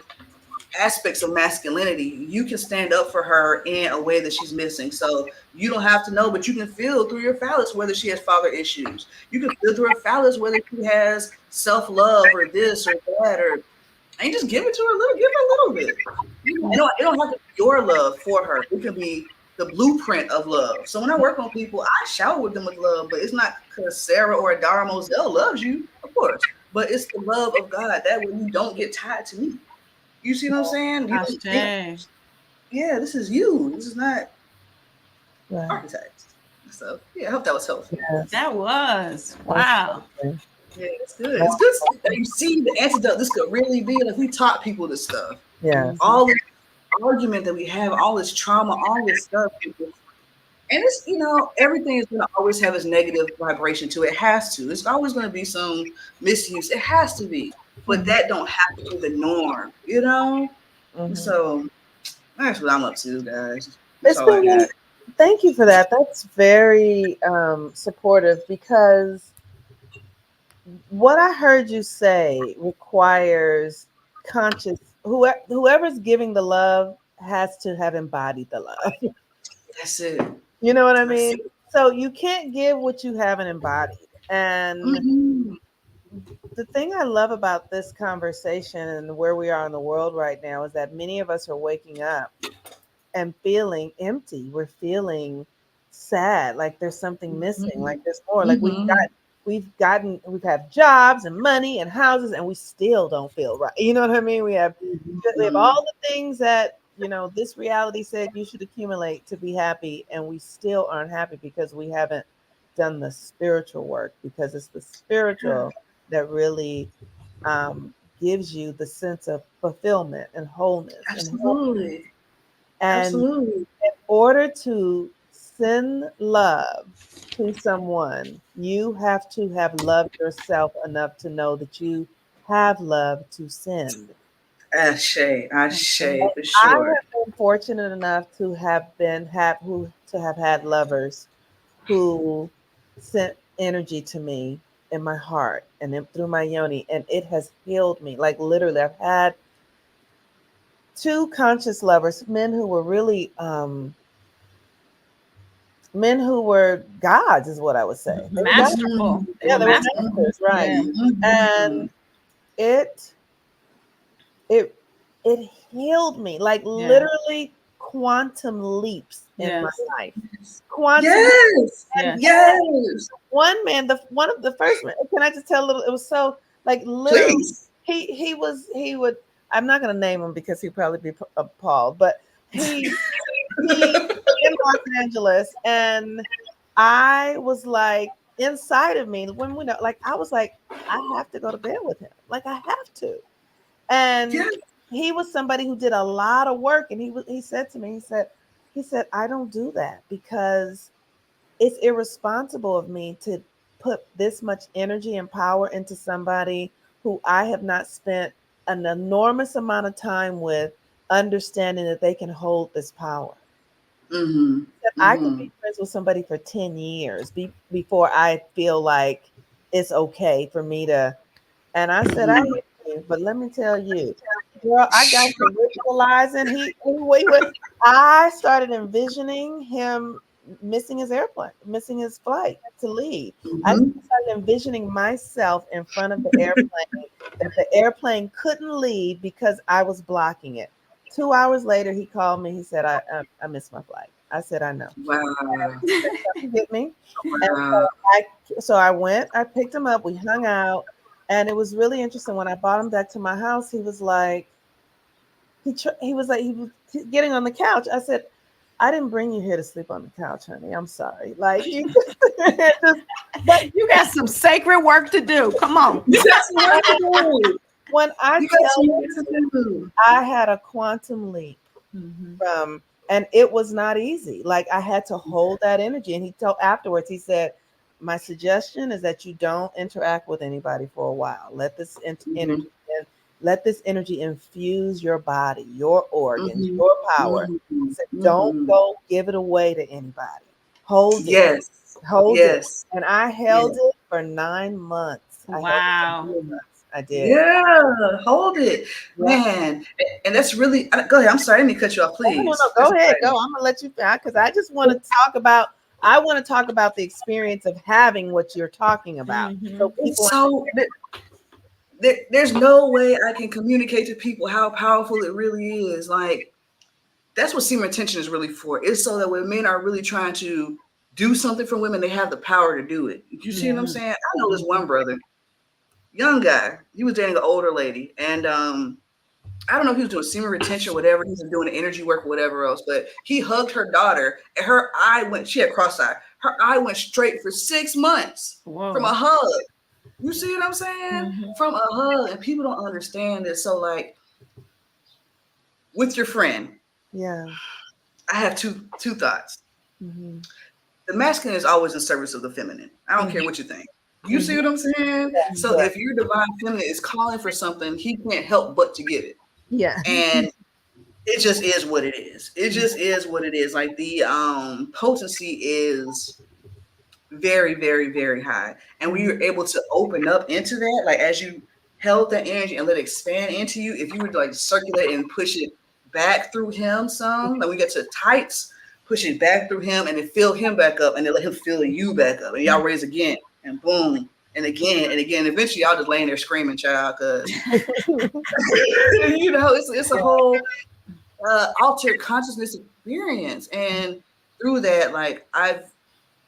aspects of masculinity, you can stand up for her in a way that she's missing. So you don't have to know, but you can feel through your phallus whether she has father issues. You can feel through her phallus whether she has self-love or this or that, or and you just give it to her a little, give her a little bit. You know, it don't have to be your love for her. It can be the blueprint of love. So when I work on people, I shower with them with love, but it's not because Sarah or Adara Moselle loves you, of course, but it's the love of God. That way you don't get tied to me. You see what I'm saying? You don't think, Ashe. yeah, this is you. This is not Right. archetypes. So yeah, I hope that was helpful. Yes. That was wow. Absolutely. Yeah, it's good. It's good stuff. You see the antidote. This could really be like we taught people this stuff. Yes. All this argument that we have, all this trauma, all this stuff. And it's, you know, everything is going to always have its negative vibration to it. It has to. It's always going to be some misuse. It has to be. But that don't have to be the norm, you know? Mhm. So that's what I'm up to, guys. It's That's all I been got. Thank you for that. That's very supportive, because what I heard you say requires conscious, whoever's giving the love has to have embodied the love. That's it. You know what I That's mean? it. So you can't give what you haven't embodied. And Mhm. the thing I love about this conversation and where we are in the world right now is that many of us are waking up and feeling empty. We're feeling sad, like there's something missing, like there's more. Like Mhm. we've had jobs and money and houses, and we still don't feel right. You know what I mean? We have all the things that, you know, this reality said you should accumulate to be happy, and we still aren't happy because we haven't done the spiritual work, because it's the spiritual that really gives you the sense of fulfillment and wholeness and health. Absolutely. And Absolutely. in order to send love to someone, you have to have loved yourself enough to know that you have love to send. Ashe. Ashe, for I sure. have been fortunate enough to have had lovers who sent energy to me in my heart and then through my yoni, and it has healed me. Like literally, I've had two conscious lovers, men who were gods, is what I would say. They were gods. Masterful. They Yeah, were they were masterful. masters, right? Yeah. And it it it healed me, like Yeah. literally quantum leaps in my Yes. life. Quantum. Yes. And Yes. Yes. one man, one of the first men. Can I just tell a little? It was so like literally. Please. He would. I'm not going to name him because he'd probably be appalled, but he in Los Angeles, and I was like, inside of me, when we know, like I was like, I have to go to bed with him, like I have to. And Yes. he was somebody who did a lot of work, and he said to me, he said, I don't do that because it's irresponsible of me to put this much energy and power into somebody who I have not spent an enormous amount of time with, understanding that they can hold this power. Mm-hmm. That I could Mm-hmm. be friends with somebody for 10 years before I feel like it's okay for me to. And I said, I Mm-hmm. hear you, but let me tell you, girl, I got to visualizing. I started envisioning him missing his airplane, missing his flight to leave. I Mm-hmm. started envisioning myself in front of the airplane, that the airplane couldn't leave because I was blocking it. 2 hours later, he called me. He said, I missed my flight. I said, I know. Wow. Come get me. And Wow. so I went, I picked him up, we hung out, and it was really interesting. When I brought him back to my house, he was like, he was getting on the couch. I said, I didn't bring you here to sleep on the couch, honey. I'm sorry. Like you but You got some sacred work to do. Come on. You got some work to do. when I You got tell some you, work to do. I had a quantum leap from, and it was not easy. Like I had to hold that energy. And he told afterwards, he said, my suggestion is that you don't interact with anybody for a while. Let this Mm-hmm. energy let this energy infuse your body, your organs, Mm-hmm. your power. Mm-hmm. He said, don't Mm-hmm. go give it away to anybody. Hold it. Yes. Hold it. Yes. And I held Yes. it for 9 months. I held it for Wow. 9 months. I did. Yeah, hold it, Yeah. man. And that's really, go ahead. I'm sorry, I didn't cut you off, please. No, That's go ahead. exciting. Go. I'm gonna let you because I just want to talk about. I want to talk about the experience of having what you're talking about. So people. So there's no way I can communicate to people how powerful it really is. Like, that's what semen retention is really for. It's so that when men are really trying to do something for women, they have the power to do it. You see what I'm saying? I know this one brother, young guy. He was dating an older lady, and I don't know if he was doing semen retention or whatever. He was doing energy work or whatever else, but he hugged her daughter, and her eye went. She had cross-eye. Her eye went straight for 6 months from a hug. You see what I'm saying? From a hug, and people don't understand this. So, like, with your friend, Yeah. I have two thoughts. The masculine is always in service of the feminine. I don't care what you think. You see what I'm saying? So if your divine feminine is calling for something, he can't help but to get it. Yeah. And it just is what it is. It just is what it is. Like, the potency is very, very, very high. And when you're able to open up into that, like, as you held that energy and let it expand into you, if you would like circulate and push it back through him some, like we get to tights, push it back through him and then fill him back up and then let him fill you back up. And y'all raise again and boom and again and again. Eventually y'all just laying there screaming, child, because you know, it's a whole altered consciousness experience. And through that, like, I've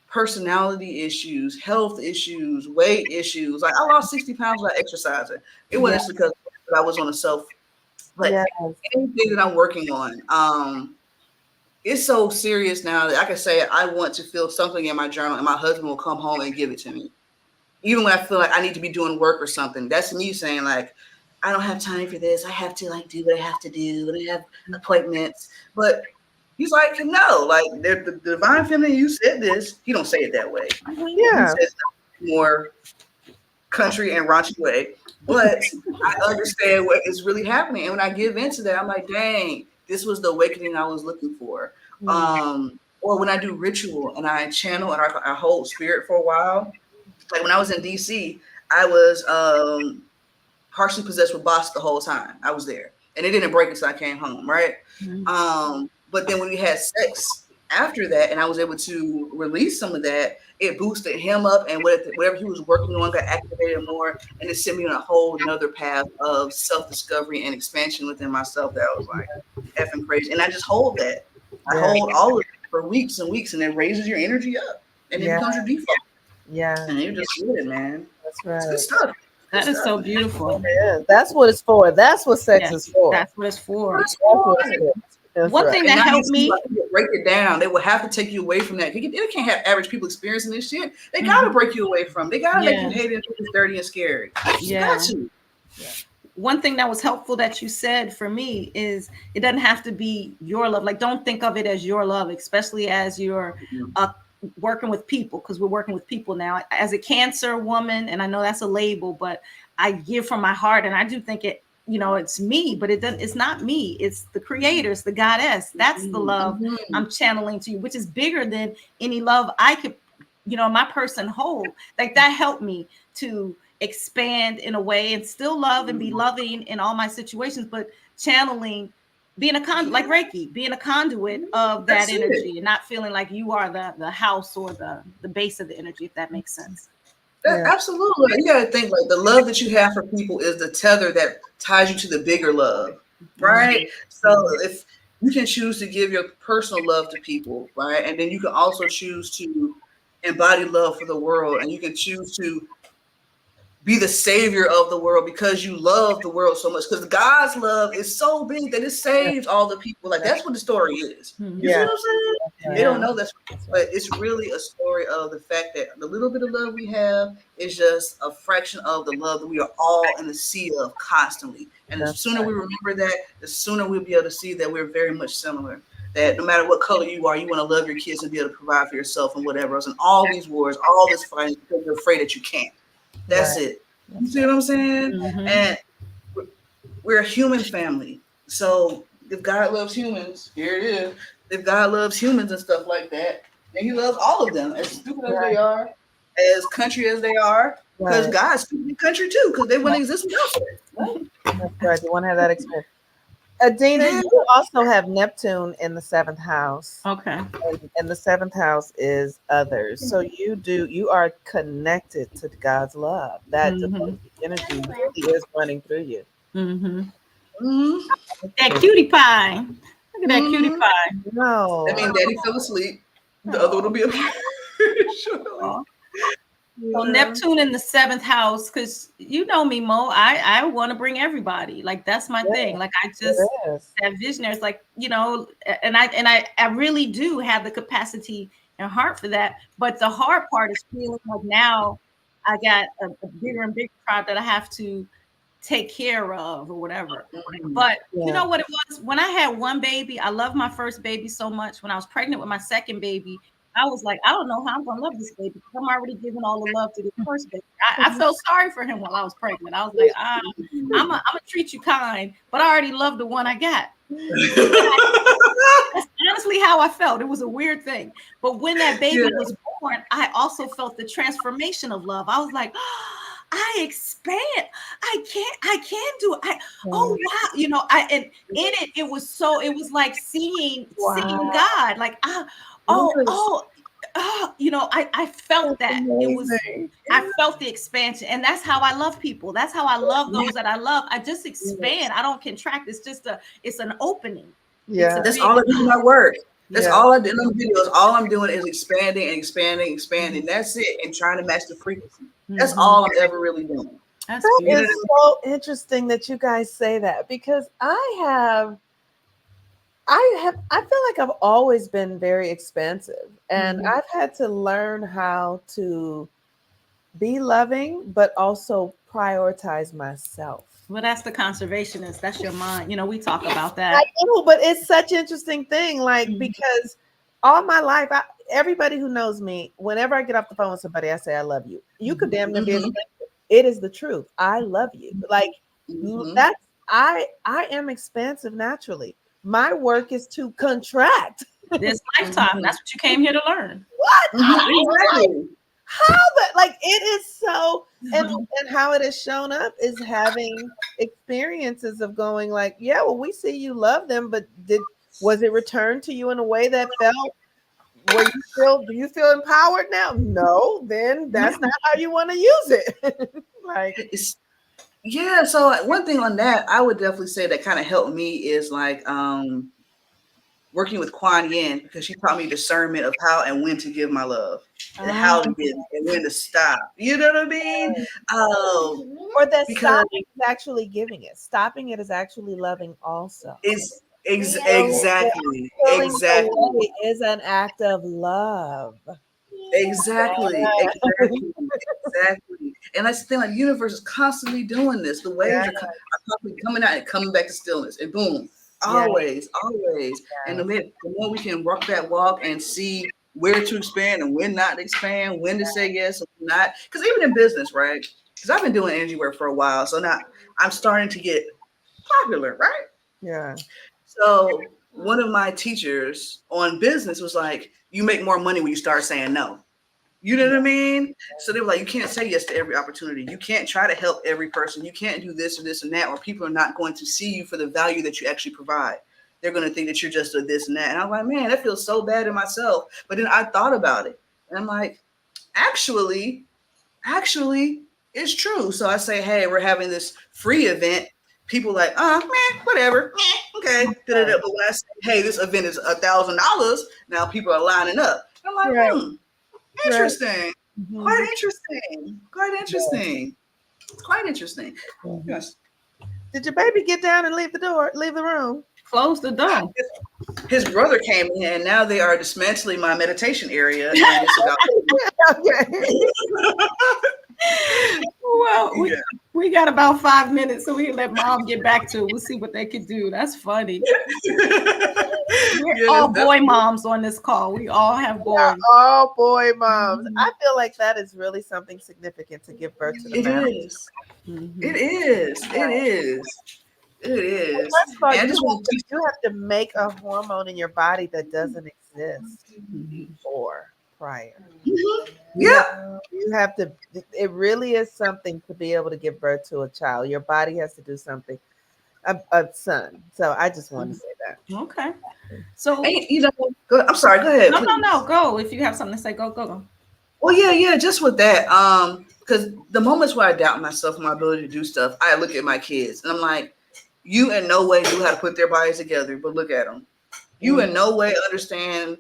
personality issues, health issues, weight issues. Like, I lost 60 pounds without exercising. It wasn't because I was on a self, but anything that I'm working on, it's so serious now that I can say I want to feel something in my journal and my husband will come home and give it to me. Even when I feel like I need to be doing work or something, that's me saying, like, I don't have time for this. I have to, like, do what I have to do. And I have appointments. But he's like, no, like, the divine feminine, you said this. He don't say it that way. Yeah. He says more country and raunchy way. But I understand what is really happening. And when I give into that, I'm like, dang, this was the awakening I was looking for. Or when I do ritual and I channel and I hold spirit for a while. Like, when I was in DC, I was partially possessed with boss the whole time. I was there. And it didn't break until I came home, right? But then when we had sex after that and I was able to release some of that, it boosted him up and whatever he was working on got activated more, and it sent me on a whole nother path of self-discovery and expansion within myself that was like effing crazy. And I just hold that. I hold all of it for weeks and weeks, and it raises your energy up and it becomes your default. Yeah. And you just do it, man. That's right. It's good stuff. That is so beautiful. Yeah, that's what it's for. That's what sex is for. That's what it's for. That's One thing that helped me break it down. They will have to take you away from that. They can't have average people experiencing this shit. They gotta break you away from. They gotta make you hate it, dirty and scary. Yeah. One thing that was helpful that you said for me is it doesn't have to be your love. Like, don't think of it as your love, especially as you're working with people, because we're working with people now. As a Cancer woman, and I know that's a label, but I give from my heart, and I do think it, you know, it's me, but it's not me. It's the creators, the goddess. That's the love I'm channeling to you, which is bigger than any love I could, you know, my person hold. Like, that helped me to expand in a way and still love and be loving in all my situations, but channeling, being a conduit, like Reiki, being a conduit of that energy and not feeling like you are the house or the base of the energy, if that makes sense. Absolutely. You got to think, like, the love that you have for people is the tether that ties you to the bigger love, right? So if you can choose to give your personal love to people, right? And then you can also choose to embody love for the world, and you can choose to be the savior of the world because you love the world so much. Because God's love is so big that it saves all the people. Like, that's what the story is. You see what I'm saying? They don't know that's, but it's really a story of the fact that the little bit of love we have is just a fraction of the love that we are all in the sea of constantly. And the sooner we remember that, the sooner we'll be able to see that we're very much similar. That no matter what color you are, you want to love your kids and be able to provide for yourself and whatever else. And all these wars, all this fighting because you're afraid that you can't. That's it. You see what I'm saying? And we're a human family. So if God loves humans, here it is. If God loves humans and stuff like that, then he loves all of them, as stupid as they are, as country as they are, because Right. God's speaking the country too, because they wouldn't exist without it. That's right. You want to have that experience. Adina, Yeah. you also have Neptune in the seventh house. Okay. And the seventh house is others. So you are connected to God's love. That Mm-hmm. energy really is running through you. Mm-hmm. Mm-hmm. That cutie pie. Look at that cutie Mm-hmm. pie. No. That means Daddy fell asleep. The other one will be up here shortly. Aw. So Yeah. Neptune in the seventh house, because you know me, Mo. I want to bring everybody. Like that's my thing. Yeah, Like I it just is. that visionary is like, and I really do have the capacity and heart for that. But the hard part is feeling like now I got a bigger and bigger tribe that I have to take care of or whatever. Mhm. But you Yeah. know what it was? When I had one baby, I love my first baby so much. When I was pregnant with my second baby, I was like, I don't know how I'm gonna love this baby because I'm already giving all the love to this first baby. I felt sorry for him while I was pregnant. I was like, I'm gonna treat you kind, but I already love the one I got. That's honestly how I felt. It was a weird thing. But when that baby Yeah. was born, I also felt the transformation of love. I was like, I expand. I can do it. Oh wow. And in it was so it was like seeing Wow. God. Like Yes. I felt That's that. amazing. I felt the expansion. And that's how I love people. That's how I love Yeah. those that I love. I just expand. I don't contract. It's an opening. It's Yeah. a That's big all I do in my work. That's Yeah. all I do in the videos. All I'm doing is expanding and expanding, expanding. That's it. And trying to match the frequency. That's Mhm. all I'm ever really doing. That's That You know is beautiful. so interesting that you guys say that because I feel like I've always been very expansive and Mhm. I've had to learn how to be loving but also prioritize myself. Well, that's the conservationist. That's your mind. We talk about I that. know, but it's such an interesting thing, like Mhm. because all my life, everybody who knows me, whenever I get off the phone with somebody, I say I love you. You could damn near be Mm-hmm. expensive. It is the truth. I love you. Like Mm-hmm. that's I am expansive naturally. My work is to contract. This lifetime. Mm-hmm. That's what you came here to learn. What? Exactly. How that like it is so and Mhm. and how it has shown up is having experiences of going like, yeah, well, we see you love them, but was it returned to you in a way that felt do you feel empowered now? No, then that's not how you want to use it. Like, It's Yeah, so one thing on that, I would definitely say that kind of helped me is like working with Kuan Yin because she taught me discernment of how and when to give my love and ah, how to give and when to stop. You know what I mean? or that Because stopping is actually giving it. Stopping it is actually loving also. exactly, Pulling exactly. away is an act of love. Exactly, Yeah. exactly, exactly. And that's the thing, like the universe is constantly doing this. The waves Yeah. are constantly coming out and coming back to stillness. And boom, Yeah. always, always. And the more we can walk that walk and see where to expand and when not to expand, when to say yes and when not. Because even in business, right? Because I've been doing energy work for a while. So now I'm starting to get popular, right? Yeah. So one of my teachers on business was like, you make more money when you start saying no. You know what I mean? So they were like, you can't say yes to every opportunity. You can't try to help every person. You can't do this or this and that, or people are not going to see you for the value that you actually provide. They're going to think that you're just a this and that. And I'm like, man, that feels so bad in myself. But then I thought about it. And I'm like, actually, actually, it's true. So I say, hey, we're having this free event. People like, man, whatever. Okay. Da-da-da. But when I say, hey, this event is $1,000, now people are lining up. I'm like, Right. Right. interesting. Mhm. Quite interesting. Quite interesting. Quite interesting. Mhm. Yes. Did your baby get down and leave the room? Close the door. His brother came in and now they are dismantling my meditation area and it's about Okay. Well, yeah. we got about 5 minutes, so we can let mom get back to it. We'll see what they can do. That's funny. We're Yes, all boy definitely. moms on this call. We all have boys. Oh boy, moms. Mhm. I feel like that is really something significant to give birth to the It man. is. Mhm. It is. It is. It is. First of all, And I just want to teach. you have to make a hormone in your body that doesn't exist Mhm. before. prior. Mhm. You Yeah. know, you have to, it really is something to be able to give birth to a child. Your body has to do something, a son. So I just want to say that. Okay. So And, I'm sorry. Go ahead, no, please. go. If you have something to say, go. Well, yeah. Just with that, because the moments where I doubt myself and my ability to do stuff, I look at my kids and I'm like, you in no way knew how to put their bodies together, but look at them. You in no way understand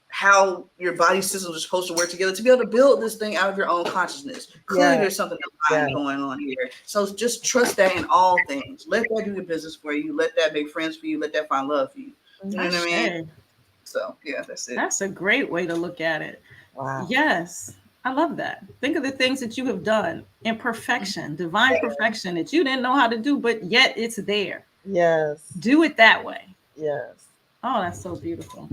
how your body systems are supposed to work together to be able to build this thing out of your own consciousness. Clearly, Yeah. there's something going on here. So just trust that in all things. Let that do the business for you. Let that make friends for you. Let that find love for you. You know what I mean? So yeah, that's it. That's a great way to look at it. Wow. Yes, I love that. Think of the things that you have done in perfection, divine perfection that you didn't know how to do, but yet it's there. Yes. Do it that way. Yes. Oh, that's so beautiful.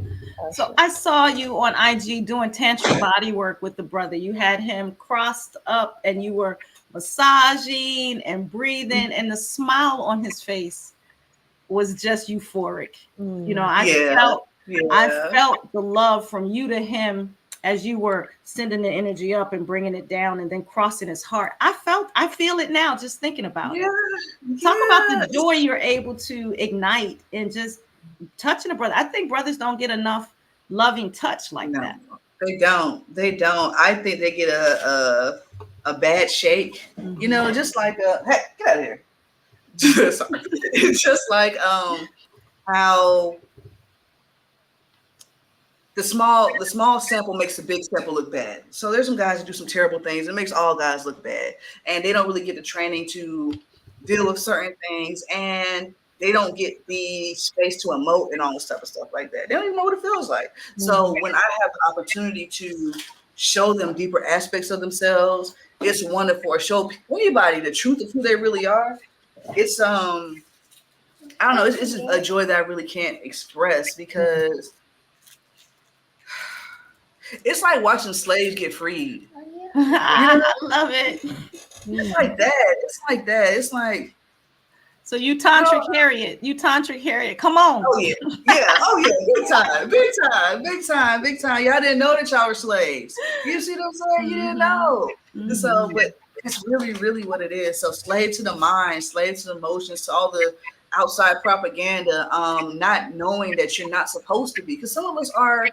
So Awesome. I saw you on IG doing tantric body work with the brother. You had him crossed up and you were massaging and breathing, and the smile on his face was just euphoric. You know, I felt the love from you to him as you were sending the energy up and bringing it down and then crossing his heart. I feel it now just thinking about it. Talk about the joy you're able to ignite and just touching a brother. I think brothers don't get enough loving touch like that. They don't. I think they get a bad shake. You know, just like hey, get out of here. Sorry. It's just like how the small sample makes the big sample look bad. So there's some guys that do some terrible things. It makes all guys look bad, and they don't really get the training to deal with certain things, and they don't get the space to emote and all this type of stuff like that. They don't even know what it feels like. So when I have the opportunity to show them deeper aspects of themselves, it's wonderful. Show anybody the truth of who they really are. It's I don't know. It's a joy that I really can't express because it's like watching slaves get freed. I love it. It's like that. It's like so you tantric Harriet. You tantric Harriet. Come on. Oh yeah. Big time. Y'all didn't know that y'all were slaves. You see what I'm saying? You didn't know. So, but it's really, really what it is. So, slave to the mind, slave to the emotions, to all the outside propaganda. Not knowing that you're not supposed to be, because some of us are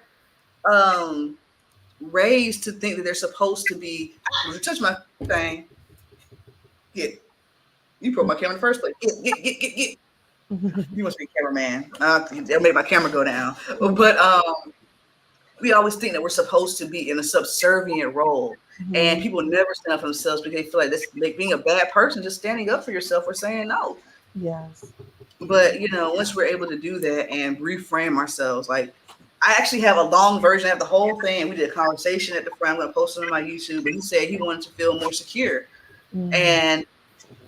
raised to think that they're supposed to be. Would you touch my thing? Get. You broke my camera in the first place. Get. You must be a cameraman. That made my camera go down. But we always think that we're supposed to be in a subservient role, and people never stand up for themselves because they feel like this, like being a bad person, just standing up for yourself or saying no. Yes. But once we're able to do that and reframe ourselves, like I actually have a long version. I have the whole thing. We did a conversation at the front. I'm going to post it on my YouTube. But he said he wanted to feel more secure, and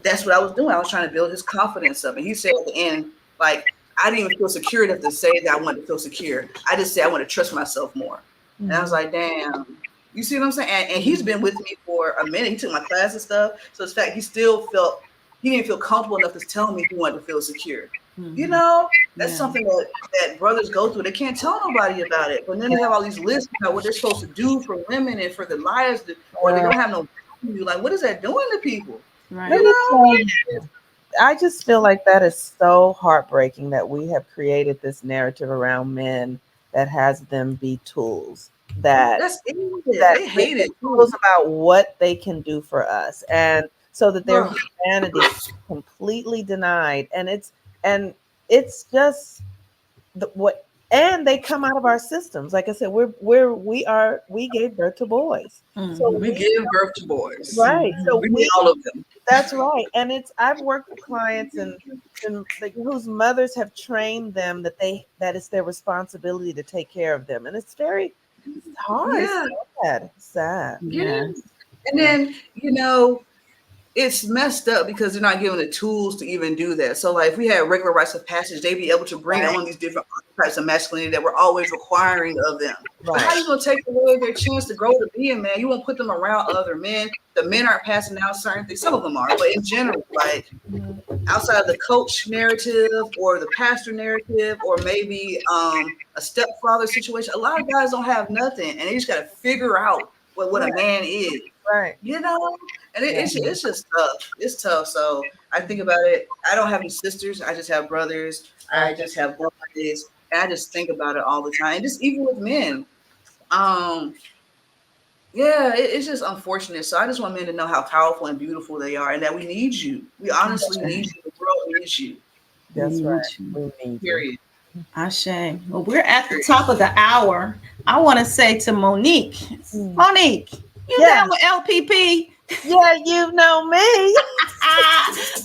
that's what I was doing. I was trying to build his confidence up. And he said at the end, like, I didn't even feel secure enough to say that I wanted to feel secure. I just said I want to trust myself more. And I was like, damn, you see what I'm saying? And he's been with me for a minute. He took my class and stuff. So it's fact, he didn't feel comfortable enough to tell me he wanted to feel secure. That's something that brothers go through. They can't tell nobody about it. But then they have all these lists about what they're supposed to do for women and for the lives, or they don't have no value. Like, what is that doing to people? Right. I just feel like that is so heartbreaking that we have created this narrative around men that has them be tools. They hate it. Tools about what they can do for us, and so that their humanity is completely denied. And it's just what. And they come out of our systems. Like I said, we gave birth to boys. So we give birth to boys. Right. So we all of them. That's right. And I've worked with clients and whose mothers have trained them that it's their responsibility to take care of them. And it's hard. Yeah. Sad. Yeah. And then, it's messed up because they're not given the tools to even do that. So like if we had regular rites of passage, they'd be able to bring on these different types of masculinity that we're always requiring of them. But how you gonna take away their chance to grow to be a man? You won't put them around other men. The men aren't passing out certain things. Some of them are, but in general, like outside of the coach narrative or the pastor narrative or maybe a stepfather situation, a lot of guys don't have nothing and they just gotta figure out what a man is. Right. You know, and it's just tough. It's tough. So I think about it. I don't have any sisters. I just have brothers. I just have brothers. And I just think about it all the time. And just even with men. Yeah, it's just unfortunate. So I just want men to know how powerful and beautiful they are and that we need you. We honestly need you. The world needs you. That's right. We need you. Period. Ashe. Well, we're at the top of the hour. I want to say to Monique, Monique, you down with LPP? Yeah, you know me.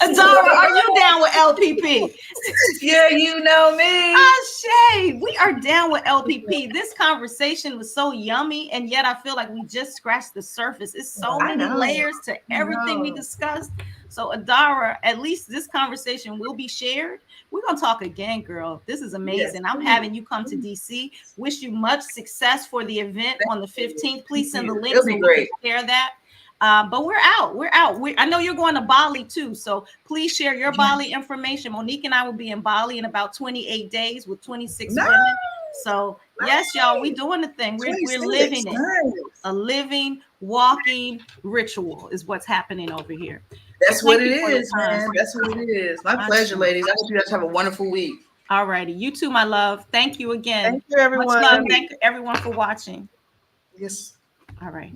Adara, are you down with LPP? Yeah, you know me. Ashe, we are down with LPP. This conversation was so yummy, and yet I feel like we just scratched the surface. It's so many layers to everything we discussed. So Adara, at least this conversation will be shared. We're going to talk again, girl. This is amazing. Yes. I'm having you come to DC. Wish you much success for the event on the 15th. Please send the link so we can share that. But we're out. I know you're going to Bali too. So please share your Bali information. Monique and I will be in Bali in about 28 days with 26 women. So yes, y'all, we're doing the thing. We're living it. A living, walking ritual is what's happening over here. That's what it is, man. That's what it is. My pleasure, ladies. I hope you guys have a wonderful week. All righty. You too, my love. Thank you again. Thank you, everyone. Much love. Thank you, everyone, for watching. Yes. All right.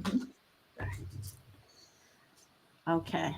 Okay.